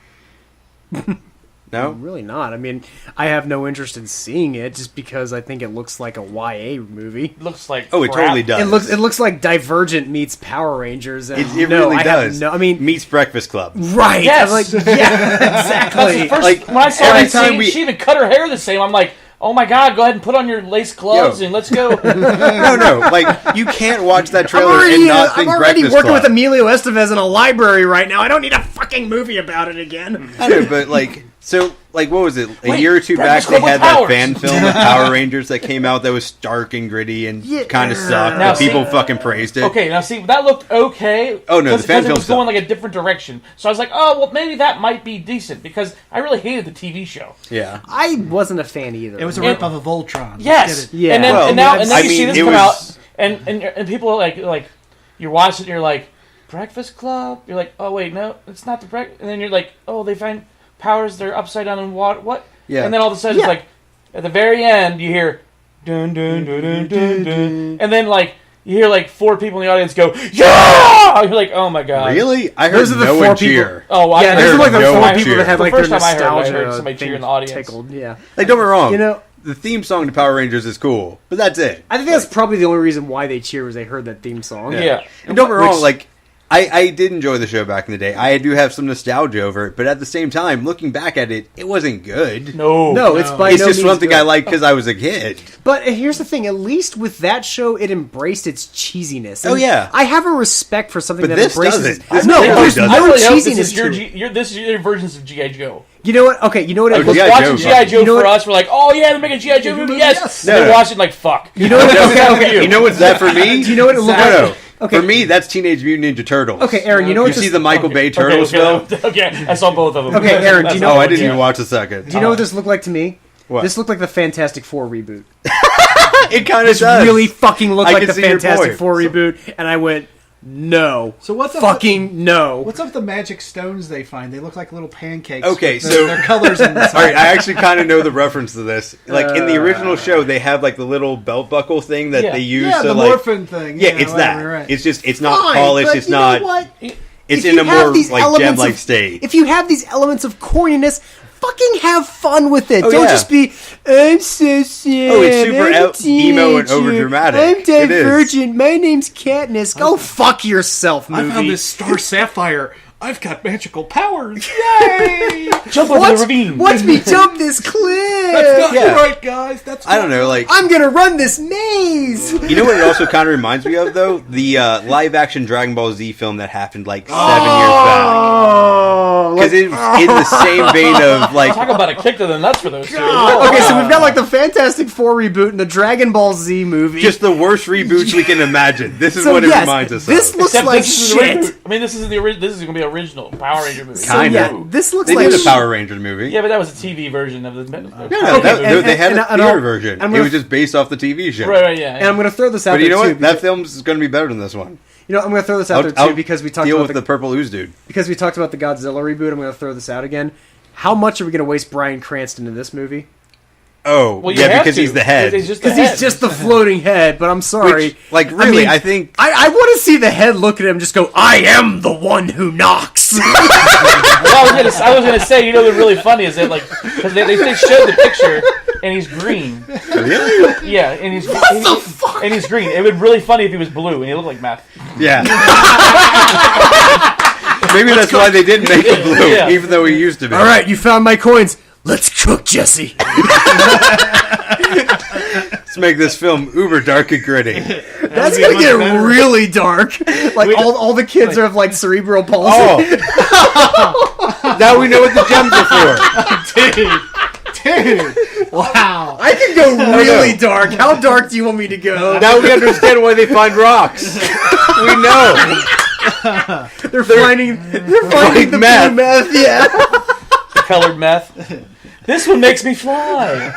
No? Really not. I mean, I have no interest in seeing it just because I think it looks like a YA movie. Looks like Oh, it crap. totally does. It looks like Divergent meets Power Rangers. And It really does. I mean, meets Breakfast Club. right? Yes. I'm like, yeah, exactly. First, Like, when I saw every that time scene, we- she even cut her hair the same. I'm like, oh my god, go ahead and put on your lace gloves Yo. and let's go. No, like, you can't watch that I'm trailer already, and not think I'm already Breakfast working Club. with Emilio Estevez in a library right now. I don't need a fucking movie about it again. I know, but like, so, like, what was it? A Wait, year or two back, Breakfast they Club had with that powers. fan film of Power Rangers that came out that was stark and gritty and Yeah. kind of sucked, Now, but people see- fucking praised it. Okay, now see, that looked okay. Oh, no, the fan because it film was going sucked. like a different direction. So I was like, oh, well, maybe that might be decent because I really hated the TV show. Yeah. I wasn't a fan either. It was a And- rip-off of Voltron. Let's Yes. get it. Yeah. And then Well, and now I and then I you see mean, this it come was- out, and people are like you're watching, you're like, Breakfast Club. You're like, oh wait, no, it's not the breakfast. And then you're like, oh, they find powers. They're upside down in water. What? Yeah. And then all of a sudden, Yeah. it's like at the very end, you hear dun dun dun dun dun dun, and then like you hear like 4 people in the audience go, yeah! You're like, oh my god, Really? I heard Those are the no 4 one people- cheer. Oh, I yeah, these heard are like the no 4 one people cheer. that have The like their first time I heard it, I nostalgia heard somebody cheer in the audience. tickled. Yeah. Like, don't get me wrong. You know, the theme song to Power Rangers is cool, but that's it. I think that's probably the only reason why they cheer was they heard that theme song. Yeah. And don't get me wrong, Which- like, I did enjoy the show back in the day. I do have some nostalgia over it, but at the same time, looking back at it, it wasn't good. No, it's by It's no just means something good. I like because I was a kid. But here's the thing: at least with that show, it embraced its cheesiness. Oh, And yeah. I have a respect for something But that this embraces. doesn't. This No, really there's doesn't. I no really hope cheesiness this is to it. this is your versions of G.I. Joe. You know what? Okay, you know what? Oh, Because G.I. watching Joe, G.I. Joe you know for what- us, we're like, oh yeah, they're making a G.I. Joe movie, yes. No, And then no. watching like, fuck. You know what? Okay, You know what's that for me? Do you know what it looked No, like? no. Okay. For me, that's Teenage Mutant Ninja Turtles. Okay, Aaron, you know You what? see this- the Michael Bay Turtles film? Okay, I saw both of them. Okay, Aaron, do you know- Oh, I didn't even watch the second. Do you know what this looked like to me? What? This looked like the Fantastic Four reboot. It kind of This does. really fucking looked I like can the see your Fantastic point. Four reboot, and I went, no. So what's up fucking no? What's up with the magic stones they find? They look like little pancakes. Okay, with so- their colors in the All right, I actually kind of know the reference to this. Like in the original show, they have like the little belt buckle thing that Yeah. they use Yeah, to the like. morphin thing. Yeah, it's that. whatever, right. It's just it's not Fine, polished. but It's you not. know what? It's If in you a have more these like elements gem-like of- state. If you have these elements of corniness, fucking have fun with it. Oh, Don't yeah. just be, I'm so sad. Oh, it's super I'm a emo and teenager. overdramatic. I'm It is. divergent. My name's Katniss. Go fuck yourself, movie. I found this star sapphire. I've got magical powers. Yay! Jump over the ravine. Watch me jump this cliff. That's not Yeah. right, guys. That's I don't know, like I'm gonna run this maze. you know what it also kind of reminds me of though the live action Dragon Ball Z film that happened like 7 years back. Oh, Because it's in the same vein of like Talk about a kick to the nuts for those two. okay, so we've got like the Fantastic Four reboot and the Dragon Ball Z movie. just the worst reboots we can imagine. This is So, what it yes, reminds us this of. looks Except like this is the shit. reboot. I mean, this is the this is going to be original Power Ranger movie. So, Kinda. yeah, this looks They like did a shit. Power Rangers movie. Yeah, but that was a TV version of the. No, Okay, they had a and theater I'll- version. I'm It gonna- was just based off the TV show. Right, yeah. And I'm going to throw this out But there you know too. what? That because- film's going to be better than this one. you know, I'm going to throw this out there too because we talked deal about with the purple ooze dude. because we talked about the Godzilla reboot. I'm going to throw this out again. How much are we going to waste Bryan Cranston in this movie? Oh, Well, you yeah, have because to. he's the head. He's just the Because head. he's just the floating head. But I'm sorry. Which, like, really, I think. I want to see the head look at him and just go, I am the one who knocks. Well, I was gonna say, you know, what's really funny is that like because they showed the picture and he's green. Really? Yeah, and he's fuck? and he's green. It would be really funny if he was blue and he looked like meth. Yeah. Maybe that's why they didn't make him blue, Yeah. even though he used to be. All right, you found my coins. Let's cook, Jesse. Let's make this film uber dark and gritty. That's going to get really dark. Like, all the kids are of, like, cerebral palsy. Oh. Now we know what the gems are for. Dude, wow. I can go really dark. How dark do you want me to go? Now we understand why they find rocks. We know. They're finding the meth. blue meth, yeah. Colored meth. This one makes me fly.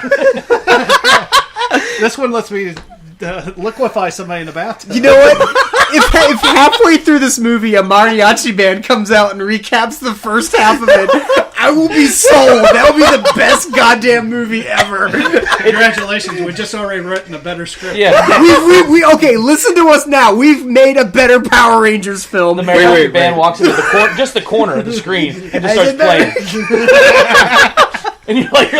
This one lets me liquefy somebody in the bathtub. You know what? If halfway through this movie a mariachi band comes out and recaps the first half of it, I will be sold. That will be the best goddamn movie ever. Congratulations, we just already written a better script. Yeah. we okay, listen to us now. We've made a better Power Rangers film. The mariachi band walks into the corner of the screen and just starts playing. And you're like,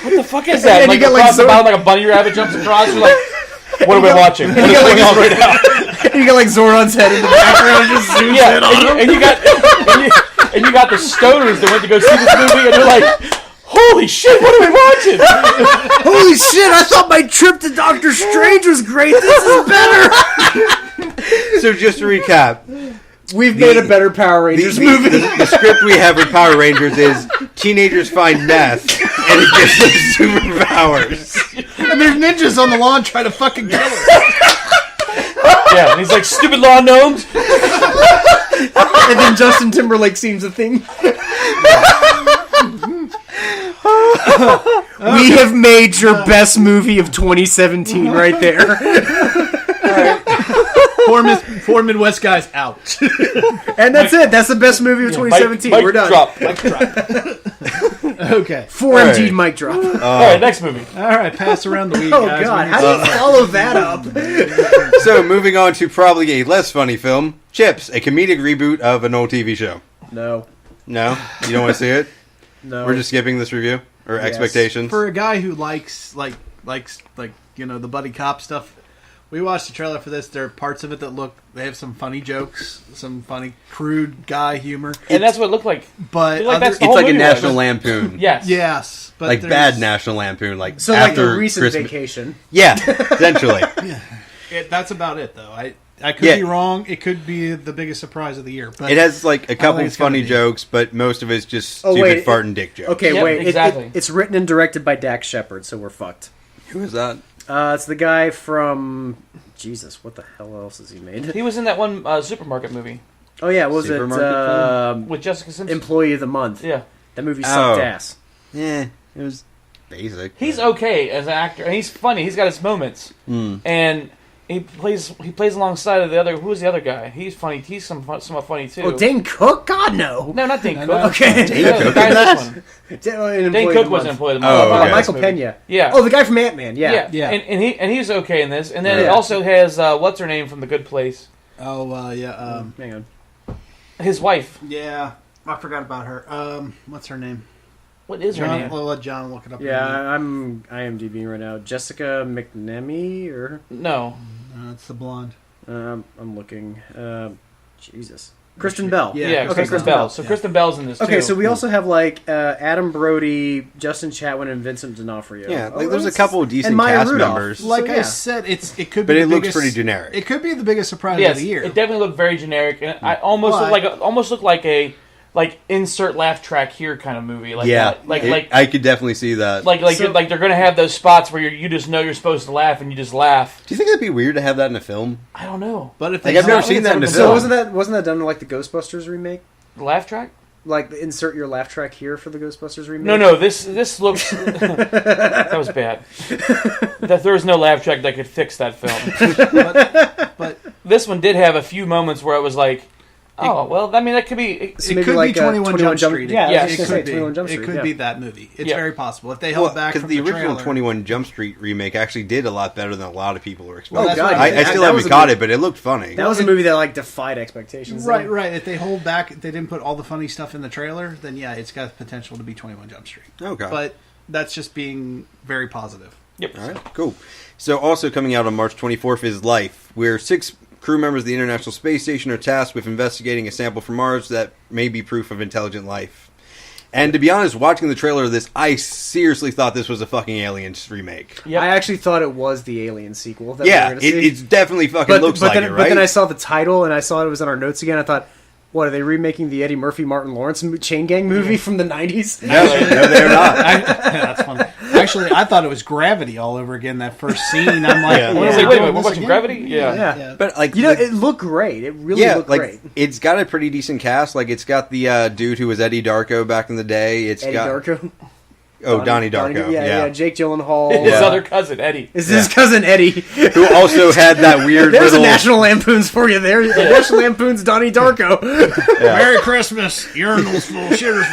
what the fuck is that? And like you get across the like bottom, like a bunny rabbit jumps across. You're like, what are we watching? What is going on right now? You got like Zoron's head in the background and just zooms in on him. And you got the stoners that went to go see this movie, and they're like, holy shit, what are we watching? Holy shit, I thought my trip to Doctor Strange was great. This is better. So just to recap, we've made a better Power Rangers movie. The script we have with Power Rangers is teenagers find meth and it gives them superpowers. And there's ninjas on the lawn trying to fucking kill us. Yeah, and he's like, stupid lawn gnomes. And then Justin Timberlake seems a thing. We have made your best movie of 2017 right there. Four Midwest guys out. And that's it. That's the best movie of 2017. Mic We're done. drop. Okay. 4MD mic drop. All right, next movie. All right, pass around the week, Oh, guys. God. How do you follow that up? So moving on to probably a less funny film, Chips, a comedic reboot of an old TV show. No. No? You don't want to see it? No. We're just skipping this review? Or Yes. expectations? For a guy who likes the buddy cop stuff, we watched the trailer for this. There are parts of it that they have some funny jokes, some funny, crude guy humor. And that's what it looked like. But that's the It's whole like a movie National was. Lampoon. Yes. Yes. But Like there's- bad National Lampoon. Like So like after a recent Christmas. vacation. Yeah, essentially. That's about it, though. I could be wrong. It could be the biggest surprise of the year. But It has like a couple think it's gonna funny be. jokes, but most of it's just Oh, stupid wait, fart and dick jokes. Okay, Yep, wait. exactly. It's written and directed by Dax Shepard, so we're fucked. Who is that? It's the guy from... Jesus, what the hell else has he made? He was in that one supermarket movie Oh, yeah, what was it? Supermarket with Jessica Simpson. Employee of the Month. Yeah. That movie sucked Oh. ass. Yeah, it was basic. He's okay as an actor, and he's funny. He's got his moments, and he plays alongside of the other. Who was the other guy? He's funny. He's somewhat funny too. Oh, Dane Cook? God, no. No, not Dane Cook. Okay. The guy in this one. Dane Cook wasn't employed of the Oh, month. okay. Michael Pena. Yeah. Oh, the guy from Ant-Man. Yeah. Yeah. And he's okay in this. And then it Yeah. also has what's her name from The Good Place? yeah. Hang on. His wife. Yeah. I forgot about her. What's her name? What is her name? I'll let John look it up. Yeah, I'm IMDb right now. Jessica McNamee, or No. It's the blonde. I'm looking. Jesus, Kristen Bell. Yeah, Okay, Kristen Bell. So Kristen Bell's in this too. Okay, so we also have like Adam Brody, Justin Chatwin, and Vincent D'Onofrio. Yeah, Oh, like there's a that's- couple of decent and Maya cast Rudolph. members. Like So, I yeah. said, it could be. But the it looks biggest- pretty generic. It could be the biggest surprise yes, of the year. it definitely looked very generic, and I almost looked like a insert laugh track here kind of movie. Like yeah, that. I could definitely see that. Like they're gonna have those spots where you just know you're supposed to laugh and you just laugh. Do you think that'd be weird to have that in a film? I don't know. But if Like they I've never saw- seen that in a So film. wasn't that done in like the Ghostbusters remake? The laugh track? Like insert your laugh track here for the Ghostbusters remake? No. This looks that was bad. That there was no laugh track that could fix that film. but This one did have a few moments where it was like, oh well. I mean, that could be. it maybe could like, be 21 Jump Street. Yeah, Yeah, I was it gonna say could be. 21 Jump It Street. could yeah. be that movie. It's Yeah. very possible if they held back Because from the original trailer. 21 Jump Street remake actually did a lot better than a lot of people were expecting. Well, that's God, right. I still that was haven't a caught good- it, but it looked funny. That was a movie that like defied expectations. Right. If they hold back, if they didn't put all the funny stuff in the trailer, then yeah, it's got potential to be 21 Jump Street. Okay. But that's just being very positive. Yep. All right, cool. So also coming out on March 24th is Life, where 6 crew members of the International Space Station are tasked with investigating a sample from Mars that may be proof of intelligent life. And to be honest, watching the trailer of this, I seriously thought this was a fucking Aliens remake. Yep. I actually thought it was the Alien sequel. That Yeah, we were gonna see. it's definitely fucking looks like then, it, right? But then I saw the title and I saw it was in our notes again. I thought, what, are they remaking the Eddie Murphy, Martin Lawrence chain gang movie from the 90s? No, they're not. That's funny. Actually, I thought it was Gravity all over again. That first scene, I'm like, Yeah. what I was are they like, wait, doing we're this watching again? Gravity? Yeah. Yeah. But like, You know, it looked great. It really looked like great. it's got a pretty decent cast. Like it's got the dude who was Eddie Darko back in the day. It's Eddie got Darko. Donnie Darko. Yeah, Jake Gyllenhaal. His other cousin, Eddie. Is his cousin Eddie. Who also had that weird There's little... a National Lampoon's for you there. National Lampoon's Donnie Darko. Merry Christmas. Urinals full, shitters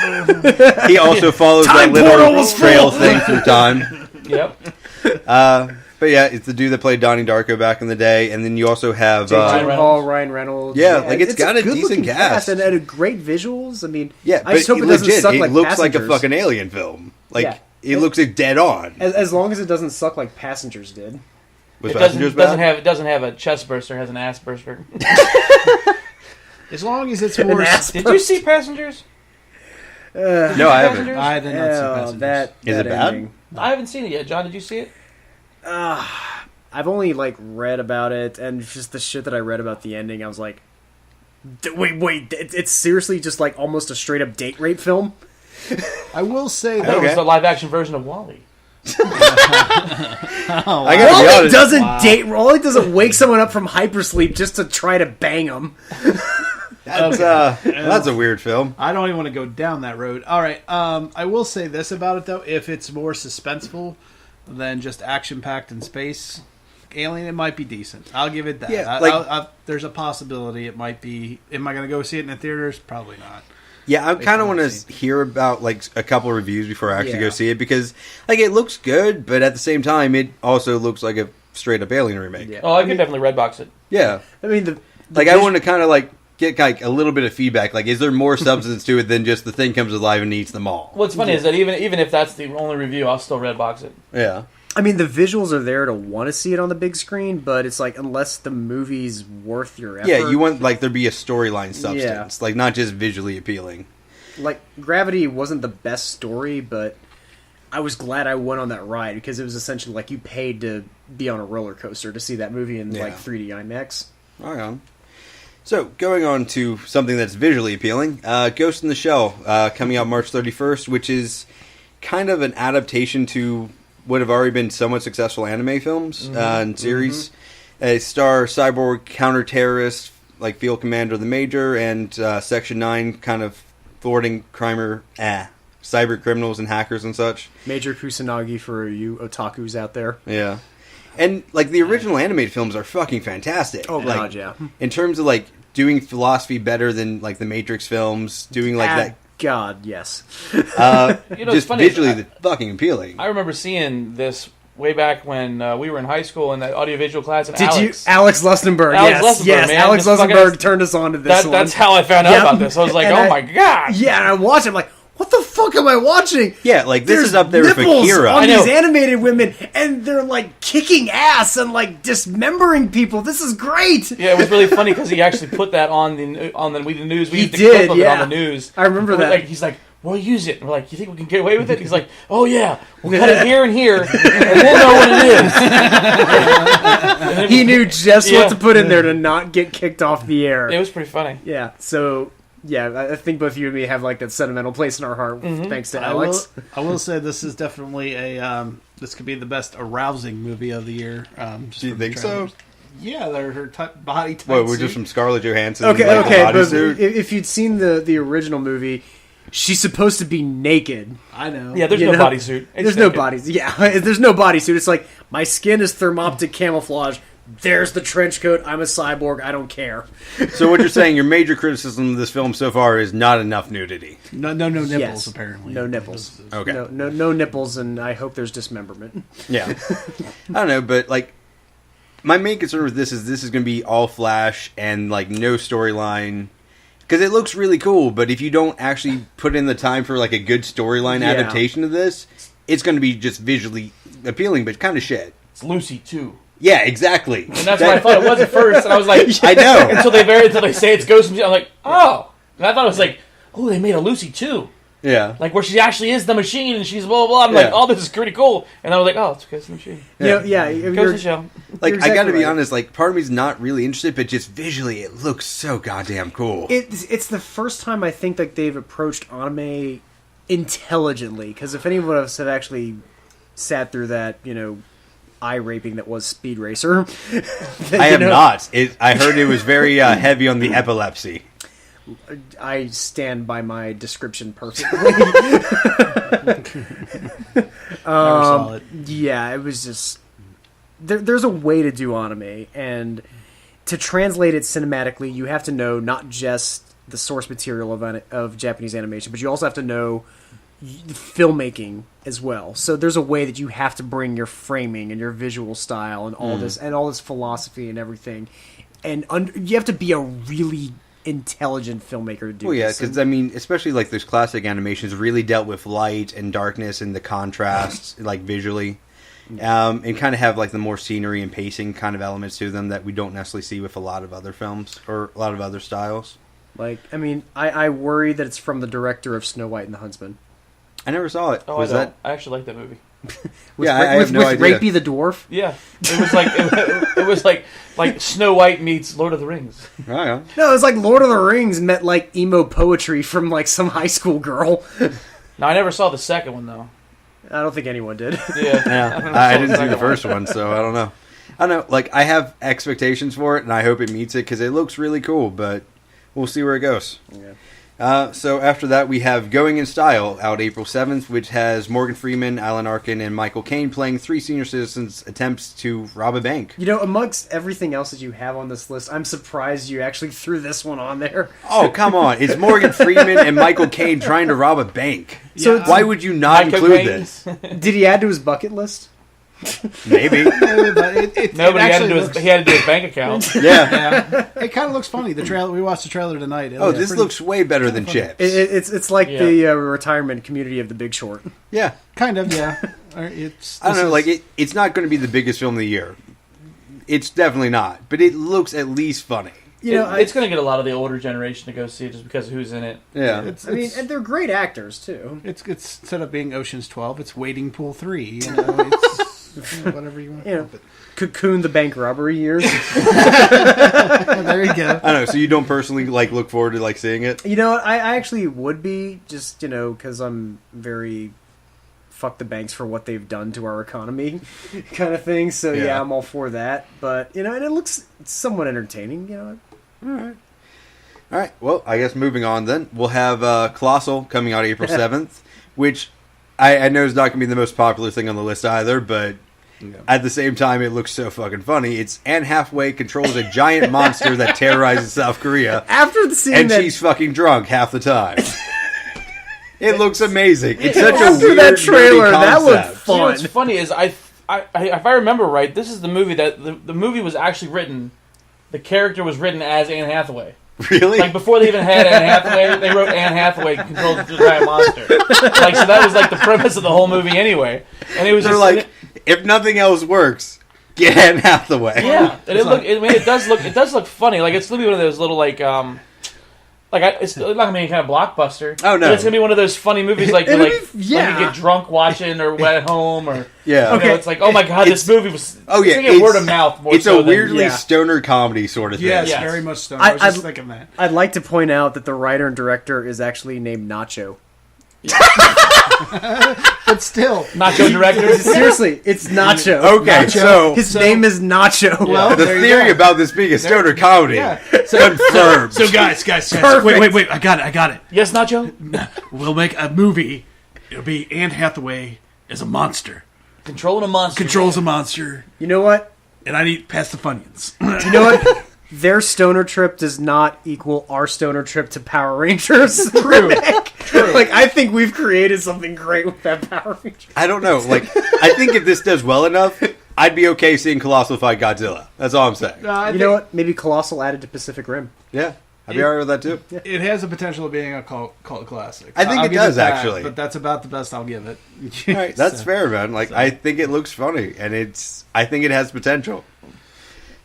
full. He also follows Time that portal little was trail full. thing through time. Yep. But yeah, it's the dude that played Donnie Darko back in the day, and then you also have Jake Gyllenhaal, Ryan Reynolds. Yeah, like it's got a good decent looking cast. and great visuals. I mean, Yeah, I just but hope it doesn't legit, suck it like looks like a Passengers. fucking alien film. Like Yeah. it looks like dead on. As long as it doesn't suck like Passengers did. Was It Passengers doesn't have a chest burster, it has an ass burster. As long as it's more... Did you see Passengers? No, I haven't. I did not see Passengers. Is it bad? ending. I haven't seen it yet. John, did you see it? I've only read about it, and just the shit that I read about the ending, I was like, wait, it's seriously just almost a straight up date rape film. I will say I thought it was that the live action version of WALL-E. I gotta be Wally honest. doesn't date. Wally doesn't wake someone up from hypersleep just to try to bang them. That's a weird film. I don't even want to go down that road. All right. I will say this about it, though. If it's more suspenseful than just action-packed in space, Alien, it might be decent. I'll give it that. Yeah, there's a possibility it might be... Am I going to go see it in the theaters? Probably not. Yeah, I kind of want to hear about a couple reviews before I actually go see it, because it looks good, but at the same time, it also looks like a straight up Alien remake. Yeah. Oh, I could definitely Redbox it. Yeah, I mean, I want to kind of get a little bit of feedback. Is there more substance to it than just the thing comes alive and eats them all? What's funny is that even if that's the only review, I'll still Redbox it. Yeah. I mean, the visuals are there to want to see it on the big screen, but it's unless the movie's worth your effort. Yeah, you want there be a storyline substance, not just visually appealing. Gravity wasn't the best story, but I was glad I went on that ride because it was essentially you paid to be on a roller coaster to see that movie in 3D IMAX. Right on. So, going on to something that's visually appealing, Ghost in the Shell, coming out March 31st, which is kind of an adaptation to what have already been somewhat successful anime films and series. They star cyborg counter-terrorist, Field Commander the Major, and Section 9 kind of thwarting cyber criminals and hackers and such. Major Kusanagi for you otakus out there. Yeah. And, the original animated films are fucking fantastic. Oh, God, yeah. In terms of, doing philosophy better than, the Matrix films, doing, that... God, yes. It's funny, visually, they're fucking appealing. I remember seeing this way back when we were in high school in that audiovisual class. And Did you? Alex Lustenberg. Alex Lustenberg, yes. man. Alex Lustenberg turned us on to this one. That's how I found out about this. I was like, And my God. Yeah, and I watched it. I'm like, what the fuck am I watching? Yeah, this There's is up there with nipples Akira. on these animated women, and they're kicking ass and dismembering people. This is great. Yeah, it was really funny because he actually put that on the news. We He used to did, clip of it on the news. I remember that. He's like, we'll use it. And we're like, you think we can get away with it? He's like, oh yeah, we'll cut it here and here, and we'll know what it is. He knew just what to put in there to not get kicked off the air. It was pretty funny. Yeah, so... Yeah, I think both you and me have that sentimental place in our heart thanks to Alex. I will say this is definitely this could be the best arousing movie of the year. Do you think so? Yeah, her body type. What, we're just from Scarlett Johansson? Okay, the but bodysuit? if you'd seen the original movie, she's supposed to be naked. I know. Yeah, there's no bodysuit. There's no bodies. Yeah, there's no bodysuit. It's my skin is thermoptic camouflage. There's the trench coat. I'm a cyborg. I don't care. So what you're saying, your major criticism of this film so far is not enough nudity. No nipples, Yes. apparently. No nipples. Okay. No nipples, and I hope there's dismemberment. Yeah. I don't know, but my main concern with this is going to be all flash and no storyline. Because it looks really cool, but if you don't actually put in the time for a good storyline adaptation of this, it's going to be just visually appealing, but kind of shit. It's Lucy too. Yeah, exactly. And that's what I thought it was at first, and I was like, I know. until they say it's Ghost. I'm like, oh. And I thought it was oh, they made a Lucy too. Yeah. Where she actually is the machine and she's blah, blah, blah. I'm like, oh, this is pretty cool. And I was like, oh, it's Ghost in the Machine. Yeah. Ghost in the Shell. I gotta be honest, part of me's not really interested, but just visually it looks so goddamn cool. It's the first time I think they've approached anime intelligently, because if any of us have actually sat through that, eye raping that was Speed Racer. I have not. I heard it was very heavy on the epilepsy. I stand by my description perfectly. Never saw it. Yeah, it was just there's a way to do anime, and to translate it cinematically, you have to know not just the source material of Japanese animation, but you also have to know filmmaking as well. So there's a way that you have to bring your framing and your visual style and all this philosophy and everything, and you have to be a really intelligent filmmaker to do. Well, yeah, this. because I mean, especially like those classic animations really dealt with light and darkness and the contrasts, like visually, and kind of have like the more scenery and pacing kind of elements to them that we don't necessarily see with a lot of other films or a lot of other styles. Like, I mean, I worry that it's from the director of Snow White and the Huntsman. I never saw it. Oh, Was I actually like that movie. Yeah, I have no with idea. Rapey the dwarf. Yeah, it was like it was like Snow White meets Lord of the Rings. Oh, yeah. No, it's like Lord of the Rings met like emo poetry from like some high school girl. No, I never saw the second one though. I don't think anyone did. Yeah, I didn't see the first one, so I don't know. I don't know. Like, I have expectations for it, and I hope it meets it because it looks really cool. But we'll see where it goes. Yeah. So after that, we have Going in Style out April 7th, which has Morgan Freeman, Alan Arkin, and Michael Caine playing three senior citizens' attempts to rob a bank. You know, amongst everything else that you have on this list, I'm surprised you actually threw this one on there. Oh, come on. It's Morgan Freeman and Michael Caine trying to rob a bank. So why would you not include this? Did he add to his bucket list? Maybe. No, but Nobody had to do he had to do his bank account. Yeah. It kind of looks funny. The trailer. We watched the trailer tonight. Oh, this looks way better than Chips. It's like the retirement community of The Big Short. Yeah. Kind of, yeah. I don't know, like, it's not going to be the biggest film of the year. It's definitely not. But it looks at least funny. You know, it's going to get a lot of the older generation to go see it just because of who's in it. Yeah. I mean, and they're great actors, too. It's instead of being Ocean's 12, it's Wading Pool 3. You know, it's whatever you want to call it. Cocoon the bank robbery years. There you go. I don't know, so you don't personally, like, look forward to, like, seeing it? You know, I actually would be, just, you know, because I'm very fuck the banks for what they've done to our economy kind of thing. So, yeah, I'm all for that. But, you know, and it looks somewhat entertaining, you know. All right. Well, I guess moving on then. We'll have Colossal coming out April 7th, which I know is not going to be the most popular thing on the list either, but at the same time, it looks so fucking funny. It's Anne Hathaway controls a giant monster that terrorizes South Korea. After the scene and that... she's fucking drunk half the time. It looks amazing. It's such a After weird that trailer, nerdy that looked concept. fun. You know, what's funny is if I remember right, this is the movie that the movie was actually written. The character was written as Anne Hathaway. Really? Like, before they even had Anne Hathaway, they wrote Anne Hathaway controls the giant monster. Like, so that was like the premise of the whole movie anyway. And it was They're just like, if nothing else works, get Anne Hathaway. yeah, and it does look funny. Like, it's gonna be one of those little it's not gonna be any kind of blockbuster. Oh, no. But it's gonna be one of those funny movies like It'll like be- yeah. you get drunk watching or at home or Yeah. you know, it's like, oh my god, this movie was. Oh yeah, it's gonna get word of mouth more. It's so a weirdly than, stoner comedy sort of thing. Yes, Yes. very much so. I was just thinking that. I'd like to point out that the writer and director is actually named Nacho. But still, Nacho director. Seriously, it's Nacho. Okay, Nacho. His name is Nacho. Well, the there you theory go. about this being a stoner comedy confirmed. So guys, Perfect. wait, I got it. Yes, Nacho. We'll make a movie. It'll be Anne Hathaway as a monster. Controlling a monster. Controls a monster, You know what? and I eat past the Funyuns. You know what? Their stoner trip does not equal our stoner trip to Power Rangers. True. Like, I think we've created something great with that Power Rangers. I don't know. Like, I think if this does well enough, I'd be okay seeing Colossal fight Godzilla. That's all I'm saying. You know what? Maybe Colossal added to Pacific Rim. Yeah, I'd be alright with that too. It has the potential of being a cult classic. I think I'll it give does, that, actually. But that's about the best I'll give it. All right, that's fair, man. Like, I think it looks funny, and I think it has potential.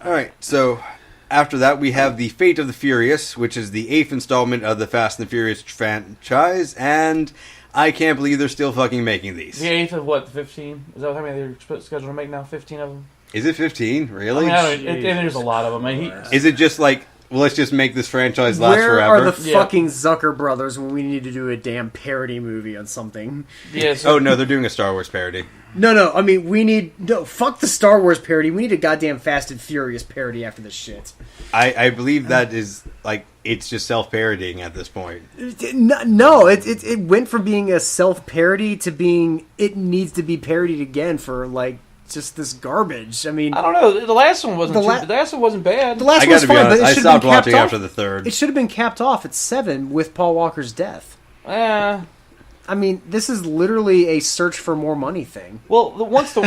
All right, so after that, we have The Fate of the Furious, which is the 8th installment of the Fast and the Furious franchise, and I can't believe they're still fucking making these. The 8th of what? 15? Is that how many they're scheduled to make now? 15 of them. Is it 15? Really? I mean, there's a lot of them. I mean, Is it just like, well, let's just make this franchise last Where forever? are the fucking Zucker brothers when we need to do a damn parody movie on something? So, Oh, no, they're doing a Star Wars parody. No, I mean, fuck the Star Wars parody. We need a goddamn Fast and Furious parody after this shit. I believe that is like it's just self-parodying at this point. No, it went from being a self-parody to being it needs to be parodied again for like just this garbage. I mean, I don't know. The last one wasn't. The last one wasn't bad. The last I one was gotta be fine, honest, but it I should have stopped been capped watching off. after the third. It should have been capped off at 7 with Paul Walker's death. I mean, this is literally a search for more money thing. Well, once the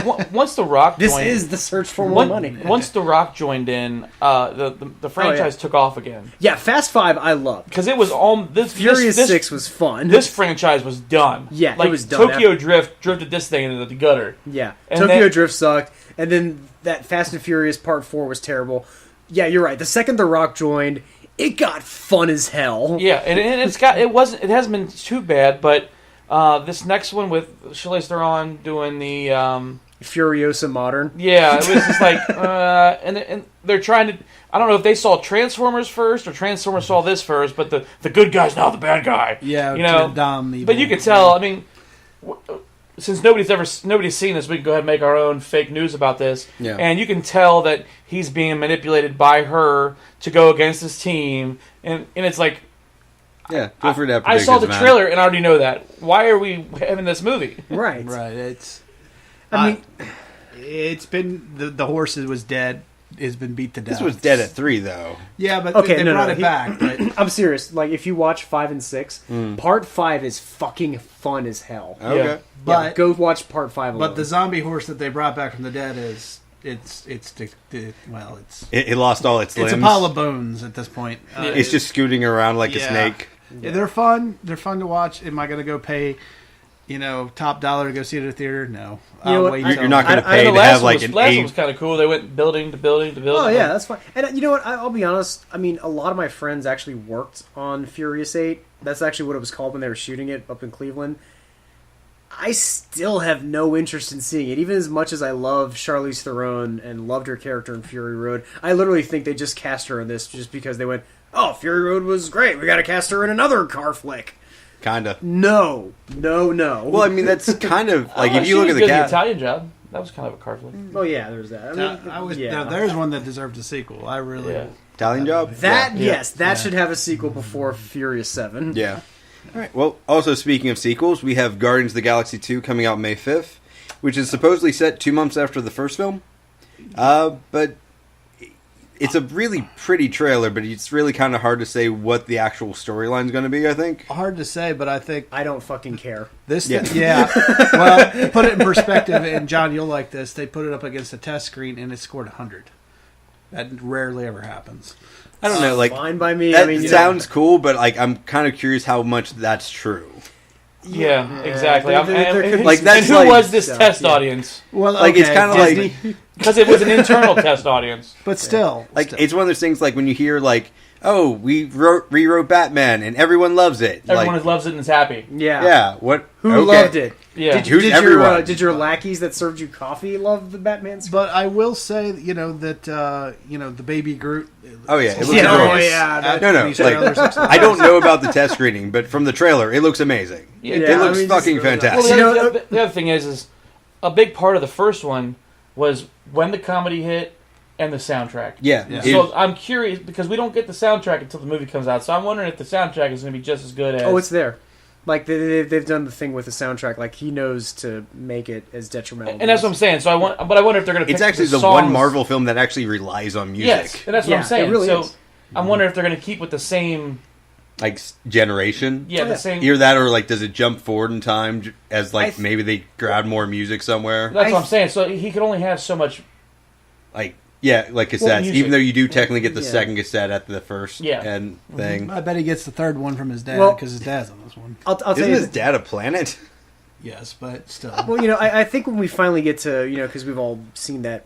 Rock this joined, is the search for more money. Once the Rock joined in, the franchise took off again. Yeah, Fast 5 I loved because it was all this. Furious 6 was fun. This franchise was done. Yeah, like, it was done. Tokyo Drift drifted this thing into the gutter. Yeah, and Tokyo Drift sucked, and then that Fast and Furious Part 4 was terrible. Yeah, you're right. The second the Rock joined, it got fun as hell. Yeah, and it hasn't been too bad, but. This next one with Charlize Theron doing the Furiosa Modern. Yeah, it was just like, and they're trying to. I don't know if they saw Transformers first or Transformers saw this first, but the good guy's now the bad guy. Yeah, you know. But you could tell. I mean, since nobody's seen this, we can go ahead and make our own fake news about this. Yeah. And you can tell that he's being manipulated by her to go against his team, and it's like. Yeah, feel free to have I saw the man. trailer and I already know that. Why are we having this movie? Right. It's. I mean, it's been the horse was dead. Has been beat to death. This was dead at 3, though. Yeah, but they brought it back. But I'm serious. Like, if you watch 5 and 6, Part 5 is fucking fun as hell. Okay, yeah. But go watch Part 5 alone. But the zombie horse that they brought back from the dead is. It lost all its limbs. It's a pile of bones at this point. It's just scooting around like a snake. Yeah. They're fun. They're fun to watch. Am I going to go pay, top dollar to go see it at a theater? No. You're not going to pay to have like an last one was kind of cool. They went building to building to building. Oh yeah, that's fine. And you know what? I'll be honest. I mean, a lot of my friends actually worked on Furious 8. That's actually what it was called when they were shooting it up in Cleveland. I still have no interest in seeing it, even as much as I love Charlize Theron and loved her character in Fury Road. I literally think they just cast her in this just because they went, "Oh, Fury Road was great. We got to cast her in another car flick." Kinda. No. Well, I mean, that's kind of like if she you look was at good the in cast. Italian Job. That was kind of a car flick. Oh yeah, there's that. I mean, there's one that deserved a sequel. I really. Yeah. Italian Job. That should have a sequel before Furious 7. Yeah. All right. Well, also speaking of sequels, we have Guardians of the Galaxy 2 coming out May 5th, which is supposedly set 2 months after the first film. But it's a really pretty trailer, but it's really kind of hard to say what the actual storyline is going to be, I think. Hard to say, but I think... I don't fucking care. Yeah. Well, to put it in perspective, and John, you'll like this, they put it up against a test screen and it scored 100. That rarely ever happens. I don't know, like... Fine by me. That sounds cool, but like I'm kind of curious how much that's true. Yeah, exactly. Who was this test audience? Well, like it's kind of like because it was an internal test audience. But still, it's one of those things like when you hear like, "Oh, we rewrote Batman and everyone loves it." Everyone loves it and is happy. Yeah. Yeah. What? Who loved it? Yeah. Did your lackeys that served you coffee love the Batman? But I will say, that the baby Groot. Oh yeah, it looks gorgeous. No. I don't know about the test screening, but from the trailer, it looks amazing. Yeah, it looks fucking fantastic. Well, the other thing is a big part of the first one was when the comedy hit and the soundtrack. Yeah. So I'm curious because we don't get the soundtrack until the movie comes out. So I'm wondering if the soundtrack is going to be just as good as. Oh, it's there. Like they've done the thing with the soundtrack. Like he knows to make it as detrimental. And that's what I'm saying. So I wonder if they're going to. It's actually the one Marvel film that actually relies on music. Yes, and that's what I'm saying. It really is. I'm wondering if they're going to keep with the same. Like generation. Yeah, the same. Either that or like does it jump forward in time as like maybe they grab more music somewhere. That's what I'm saying. So he could only have so much. Like cassettes. Even though you do technically get the second cassette at the first thing. I bet he gets the third one from his dad because his dad's on this one. I'll tell Isn't you, his dad a planet? Yes, but still. Well, I think when we finally get to because we've all seen that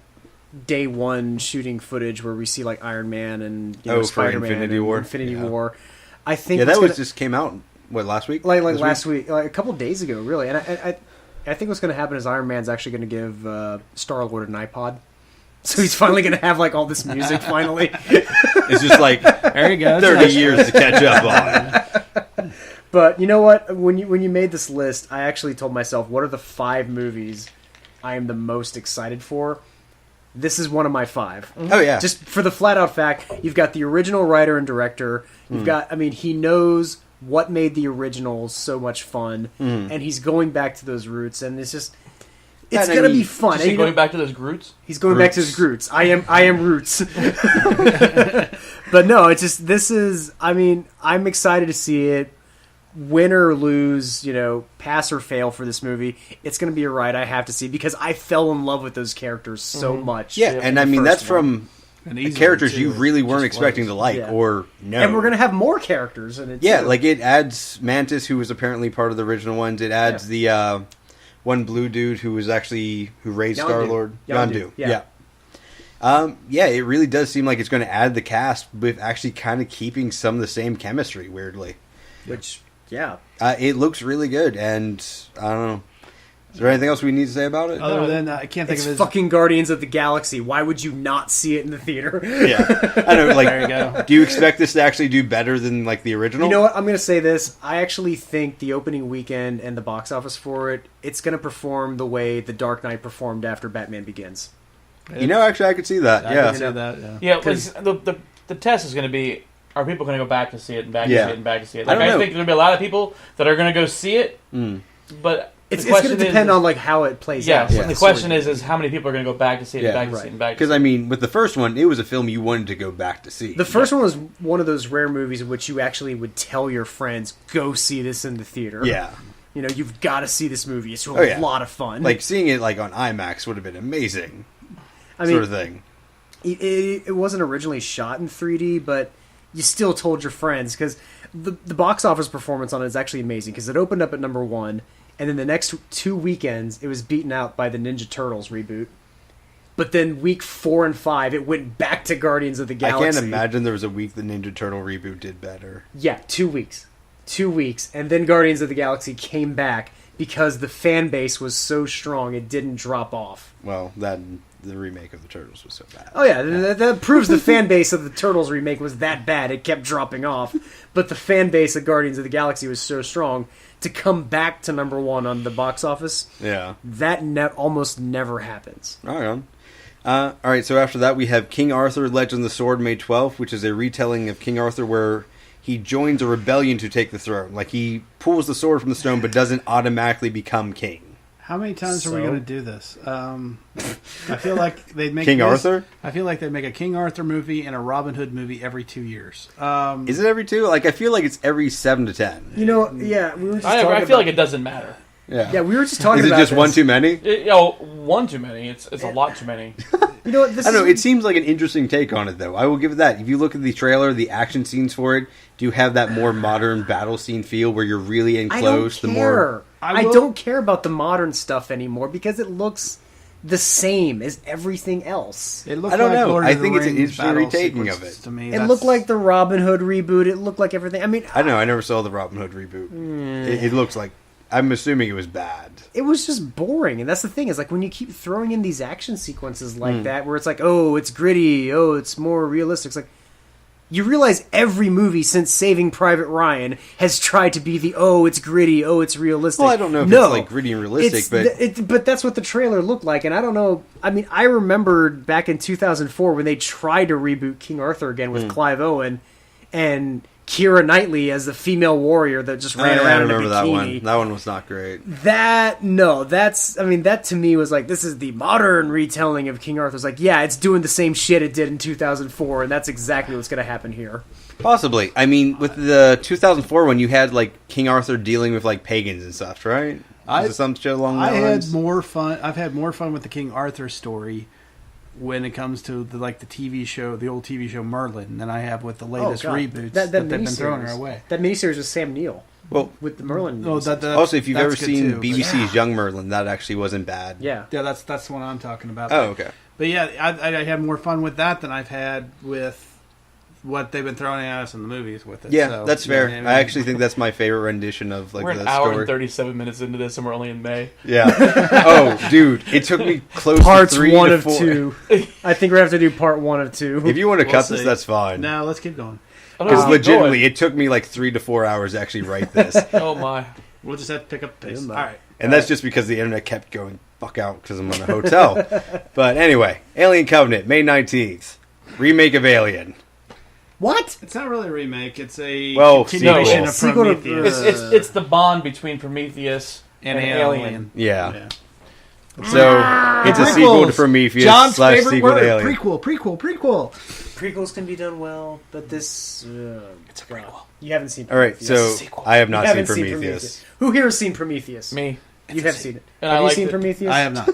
day one shooting footage where we see like Iron Man and Spider-Man Infinity War. Infinity War. I think that just came out last week. Like last week, like a couple days ago, really. And I think what's going to happen is Iron Man's actually going to give Star-Lord an iPod. So he's finally going to have like all this music finally. It's just like there you go. 30 years to catch up on. But you know what? When you made this list, I actually told myself, what are the 5 movies I am the most excited for? this is one of my 5. Oh, yeah. Just for the flat out fact, you've got the original writer and director. You've got, I mean, he knows what made the originals so much fun, and he's going back to those roots, and it's just, it's going to be fun. Is he going back to those roots? He's going back to his roots. I am roots. But no, it's just, this is, I mean, I'm excited to see it. Win or lose, you know, pass or fail for this movie, it's going to be a ride I have to see because I fell in love with those characters so much. Yeah, and I mean, that's from characters you really weren't expecting to like or know. And we're going to have more characters in it, too. Like it adds Mantis, who was apparently part of the original ones. It adds the one blue dude who raised Star-Lord. Yondu. Yeah. It really does seem like it's going to add the cast with actually kind of keeping some of the same chemistry, weirdly. Which... Yeah. It looks really good, and I don't know. Is there anything else we need to say about it? Other than I can't think of it. It's fucking Guardians of the Galaxy. Why would you not see it in the theater? Yeah. I know, like, there you go. Do you expect this to actually do better than, like, the original? You know what? I'm going to say this. I actually think the opening weekend and the box office for it, it's going to perform the way The Dark Knight performed after Batman Begins. You know, actually, I could see that. I could see that, yeah. The test is going to be, are people going to go back to see it and back to see it and back to see it? Like, I think there's going to be a lot of people that are going to go see it, but it's going to depend on like how it plays out. Yeah, the question is how many people are going to go back to see it and back to see it and back to see it? Because, I mean, with the first one, it was a film you wanted to go back to see. The first one was one of those rare movies in which you actually would tell your friends, go see this in the theater. Yeah. You know, you've got to see this movie. It's a lot of fun. Like, seeing it like on IMAX would have been amazing. I mean, sort of thing. It wasn't originally shot in 3D, but you still told your friends, because the box office performance on it is actually amazing, because it opened up at number 1, and then the next 2 weekends, it was beaten out by the Ninja Turtles reboot. But then week 4 and 5, it went back to Guardians of the Galaxy. I can't imagine there was a week the Ninja Turtle reboot did better. Yeah, 2 weeks. 2 weeks, and then Guardians of the Galaxy came back because the fan base was so strong it didn't drop off. Well, the remake of the Turtles was so bad. Oh yeah, that proves the fan base of the Turtles remake was that bad. It kept dropping off. But the fan base of Guardians of the Galaxy was so strong to come back to number 1 on the box office. Yeah. That almost never happens. All right, so after that we have King Arthur, Legend of the Sword, May 12th, which is a retelling of King Arthur where he joins a rebellion to take the throne. Like, he pulls the sword from the stone but doesn't automatically become king. How many times are we going to do this? I feel like they'd make Arthur. I feel like they'd make a King Arthur movie and a Robin Hood movie every 2 years. Is it every 2? Like, I feel like it's every 7 to 10. You know, yeah, we were just I feel like it doesn't matter. Yeah, we were just talking about Is it just one too many? One too many. It's a lot too many. You know what? I don't know. It seems like an interesting take on it, though. I will give it that. If you look at the trailer, the action scenes for it do have that more modern battle scene feel where you're really in close. I don't care about the modern stuff anymore because it looks the same as everything else. It looked I don't like know. Lord I of the think it's an Rings interesting battle retaking of sequences it. to me. It looked like the Robin Hood reboot. It looked like everything. I mean, I don't know. I never saw the Robin Hood reboot. It looks like... I'm assuming it was bad. It was just boring, and that's the thing, is like when you keep throwing in these action sequences like that, where it's like, oh, it's gritty, oh, it's more realistic. It's like, you realize every movie since Saving Private Ryan has tried to be the, oh, it's gritty, oh, it's realistic. Well, I don't know if it's like gritty and realistic, but that's what the trailer looked like, and I don't know. I mean, I remembered back in 2004 when they tried to reboot King Arthur again with Clive Owen, and Keira Knightley as the female warrior that just ran around in a bikini. That one. That one was not great. That to me was like, this is the modern retelling of King Arthur. It's like, yeah, it's doing the same shit it did in 2004, and that's exactly what's going to happen here. Possibly. I mean, with the 2004 one, you had like King Arthur dealing with like pagans and stuff, right? Some shit along those lines? I've had more fun with the King Arthur story when it comes to the TV show, the old TV show Merlin, than I have with the latest reboots that they've been throwing our way. That miniseries was Sam Neill. Well, with the Merlin. Also, if you've ever seen BBC's Young Merlin, that actually wasn't bad. Yeah, that's the one I'm talking about. Oh, okay. But yeah, I had more fun with that than I've had with what they've been throwing at us in the movies with it. Yeah, so, that's fair. I mean, I actually think that's my favorite rendition of like we're an hour and 37 minutes into this, and we're only in May. Yeah. Oh, dude, it took me close Parts to 3 1 to of 4. 2. I think we're gonna have to do part 1 of 2. If you want to cut this, that's fine. No, let's keep going. Because legitimately, it took me like 3 to 4 hours to actually write this. Oh my! We'll just have to pick up the pace. All right. And that's just because the internet kept going fuck out because I'm in a hotel. But anyway, Alien Covenant, May 19th. Remake of Alien. What? It's not really a remake. It's a sequel. continuation of Sequel to- Prometheus. It's the bond between Prometheus and Alien. Yeah. So, it's a Prequels. sequel to Prometheus John's / favorite sequel word. to Alien. Prequel. Prequels can be done well, but this... it's a prequel. You haven't seen All right, Prometheus. so I have not You seen haven't Prometheus. Who here has seen Prometheus? Me. You have seen it. And Have I you liked seen it. Prometheus? I have not.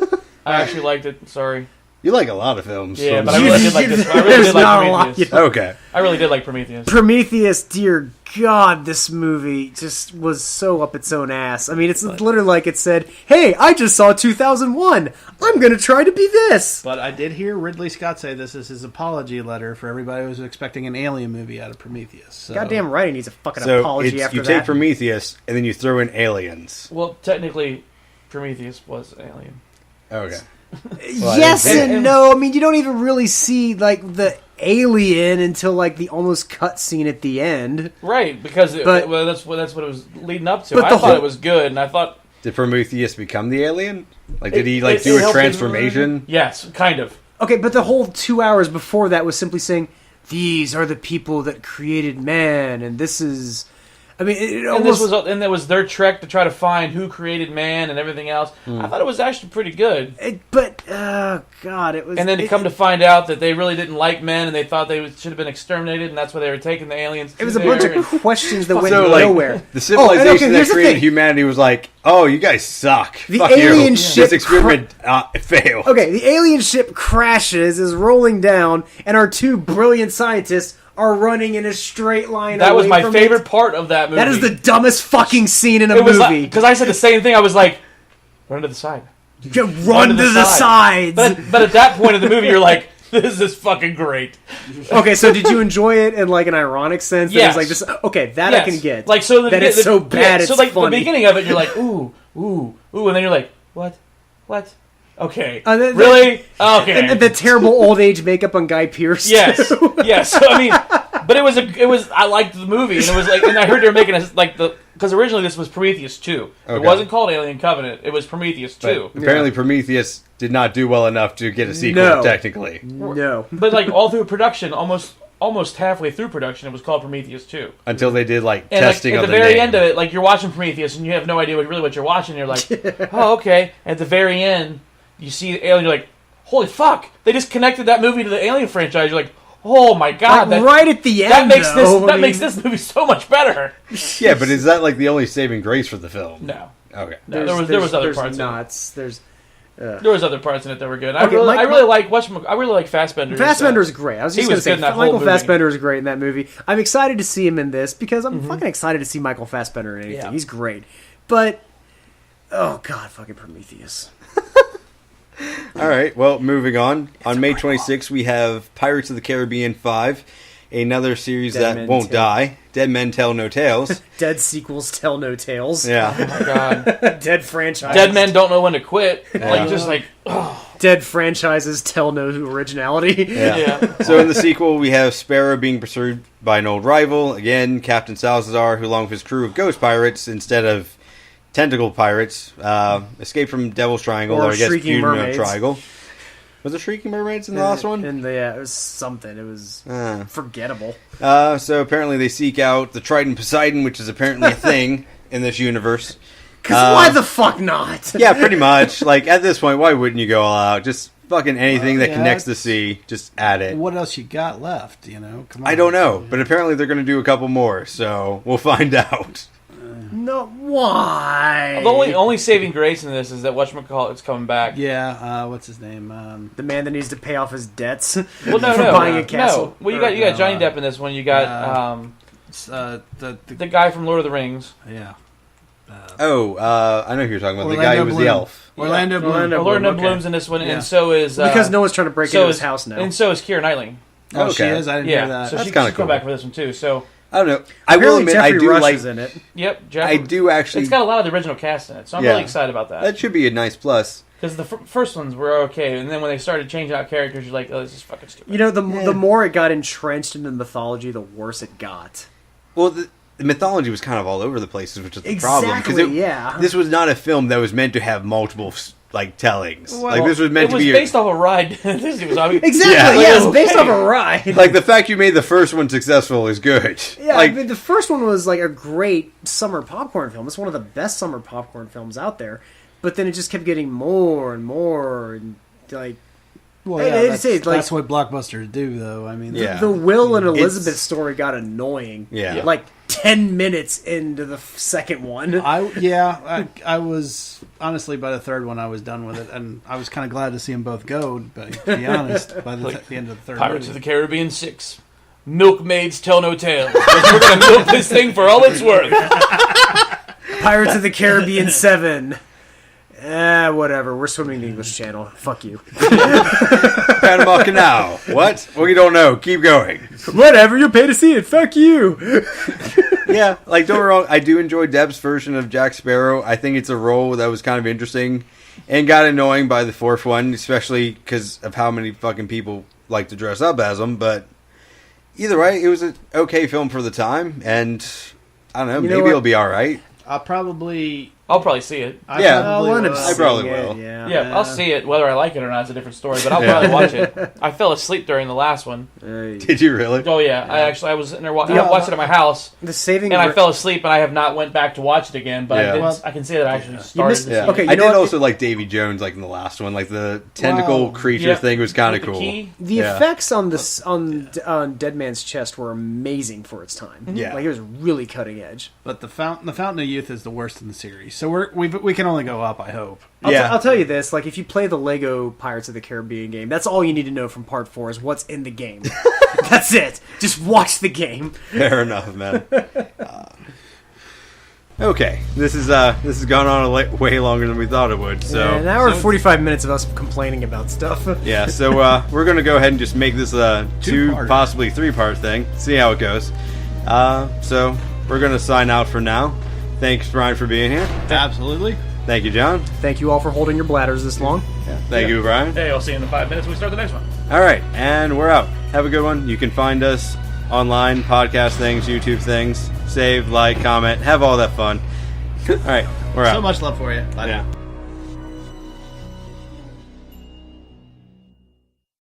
I actually liked it. Sorry. You like a lot of films. Yeah, from- but I really did like this. I really There's did like not a lot Prometheus. you Okay. I really did like Prometheus. Prometheus, dear God, this movie just was so up its own ass. I mean, it's literally like it said, hey, I just saw 2001. I'm going to try to be this. But I did hear Ridley Scott say this is his apology letter for everybody who was expecting an Alien movie out of Prometheus. So. Goddamn right he needs a fucking So, apology after you that. take Prometheus, and then you throw in Aliens. Well, technically, Prometheus was Alien. Okay. Yes I didn't see and no. I mean, you don't even really see, like, the alien until, like, the almost cut scene at the end. Right, because But- that's what it was leading up to. But I the thought whole- it was good, and I thought Did Prometheus become the alien? Like, did he, it do a helped him- transformation? yes, kind of. Okay, but the whole 2 hours before that was simply saying, these are the people that created man, and this is... I mean, it And almost... there was their trek to try to find who created man and everything else. I thought it was actually pretty good. God, it was... And then to come to find out that they really didn't like men and they thought they should have been exterminated, and that's why they were taking the aliens. It was a bunch of questions that went So, like, nowhere. the civilization okay, that here's the created thing. humanity was like, oh, you guys suck. The Fuck alien you. ship This experiment failed. Okay, the alien ship crashes, is rolling down, and our two brilliant scientists are running in a straight line. That was away my from favorite it. part of that movie. That is the dumbest fucking scene in a it was movie. because I said the same thing. I was like, run to the side. Run to the sides. But at that point in the movie, you're like, this is fucking great. Okay, so did you enjoy it in like an ironic sense? That Yes. It was like this. Okay, that Yes. I can get. Like so, that it's so bad. So It's like funny. the beginning of it, you're like, ooh, and then you're like, what? Okay, then- really? Okay. And the terrible old age makeup on Guy Pearce. Yes, too. yes. So I mean, but it was. I liked the movie, and it was like, and I heard they were making because originally this was Prometheus 2. It Okay. wasn't called Alien Covenant. It was Prometheus 2. But apparently Prometheus did not do well enough to get a sequel, No. technically. No. But like all through production, almost halfway through production, it was called Prometheus 2. Until they did, like, And testing like, of at the the very name. end of it, like you're watching Prometheus and you have no idea what you're watching. You're like, oh, okay. At the very end, you see the alien. You're like, holy fuck! They just connected that movie to the Alien franchise. You're like, oh my god! Like, right at the end, that makes though, I mean- makes this movie so much better. Yeah, but is that, like, the only saving grace for the film? No, Okay. no, there was other parts. Nuts. There's. There was other parts in it that were good. I Okay, really like Fassbender. Fassbender is great. I was He just going to was say good in that whole Michael movie. Fassbender is great in that movie. I'm excited to see him in this because I'm fucking excited to see Michael Fassbender in anything. Yeah. He's great. But oh god, fucking Prometheus. All right, well, moving on. On May 26th, we have Pirates of the Caribbean 5, another series Dead that Men won't Tell- die. Dead Men Tell No Tales. Dead sequels tell no tales. Yeah. Oh my god! Dead franchises. Dead men don't know when to quit. Like just like Dead franchises tell no originality. yeah. So in the sequel, we have Sparrow being pursued by an old rival. Again, Captain Salazar, who along with his crew of ghost pirates instead of tentacle pirates, escaped from Devil's Triangle, Or or I guess Shrieking Funeral Mermaids. Triangle. Was it Shrieking Mermaids in the last one? And yeah, it was something. It was forgettable. So apparently they seek out the Trident Poseidon, which is apparently a thing in this universe. Because why the fuck not? Yeah, pretty much. Like, at this point, why wouldn't you go all out? Just fucking anything that yeah, connects the it's- sea, just add it. What else you got left? You know, come on. I don't know, but apparently they're going to do a couple more, so we'll find out. No, why? The only saving grace in this is that whatchamacallit's coming back. Yeah, what's his name? The man that needs to pay off his debts Well, for buying a castle. No. Well, you got Johnny Depp in this one. You got the guy from Lord of the Rings. Yeah. I know who you're talking about. The Orlando guy who was Bloom. the elf. Orlando Bloom. Orlando okay. Bloom's in this one, Yeah. and so is Because no one's trying to break so into his is- house now. and so is Keira Knightley. Oh, she Okay. is? I didn't Yeah, hear that. so That's she's kinda come cool. back for this one too. So I don't know. I will Apparently admit, Jeffrey I do Rush like. is in it. yep, Jeff, I do actually. It's got a lot of the original cast in it, so I'm Yeah. really excited about that. That should be a nice plus. Because the first ones were okay, and then when they started changing out characters, you're like, oh, this is fucking stupid. You know, the more it got entrenched into the mythology, the worse it got. Well, the mythology was kind of all over the places, which is the problem. Exactly, yeah. This was not a film that was meant to have multiple like tellings. Well, like this was meant It to was be based off a ride. This was, I mean, Exactly. Yeah. Yeah, it's based off a ride. like the fact you made the first one successful is good. Yeah, like I mean, the first one was like a great summer popcorn film. It's one of the best summer popcorn films out there. But then it just kept getting more and more, and like, Well, Hey, yeah, it's like- that's what blockbusters do, though. I mean, Yeah. the Will and Elizabeth It's- story got annoying. Yeah. Like 10 minutes into the second one. I was honestly by the third one I was done with it, and I was kind of glad to see them both go. But to be honest, by the end of the third Pirates of movie, the Caribbean 6. Milkmaids tell no tales. We're going to milk this thing for all it's worth. Pirates of the Caribbean 7. Whatever. We're swimming the English Channel. Fuck you. Panama Canal. What? Well, you don't know. Keep going. Whatever. You pay to see it. Fuck you. Yeah, like don't get me wrong, I do enjoy Depp's version of Jack Sparrow. I think it's a role that was kind of interesting and got annoying by the fourth one, especially because of how many fucking people like to dress up as him. But either way, it was an okay film for the time, and I don't know, You know maybe what? it'll be all right. I'll probably see it. I Yeah. probably I'll end up will. I probably seeing it, will. Yeah. Yeah, I'll see it. Whether I like it or not is a different story, but I'll Yeah. probably watch it. I fell asleep during the last one. Did you really? Oh, yeah. I was in there I Yeah. watched it at my house, The saving. and I fell asleep, and I have not went back to watch it again, but Yeah. I can say that I actually started missed- to Yeah. see Okay, it. you I know did what? also like Davy Jones, like in the last one, like the tentacle Wow. creature Yeah. thing was kind of With the cool. key. The Yeah. effects on this on Dead Man's chest were amazing for its time. Yeah. Like it was really cutting edge. But the Fountain of Youth is the worst in the series, so we can only go up. I hope. I'll tell you this: like if you play the Lego Pirates of the Caribbean game, that's all you need to know from Part 4 is what's in the game. That's it. Just watch the game. Fair enough, man. Okay, this has gone on way longer than we thought it would. So An hour and 45 minutes of us complaining about stuff. yeah, so we're gonna go ahead and just make this a Two-part. possibly 3-part thing. See how it goes. So we're gonna sign out for now. Thanks, Brian, for being here. Absolutely. Thank you, John. Thank you all for holding your bladders this long. Thank you, Brian. Hey, I'll see you in 5 minutes when we start the next one. All right, and we're out. Have a good one. You can find us online, podcast things, YouTube things. Save, like, comment, have all that fun. All right, we're out. So much love for you. Bye. Yeah.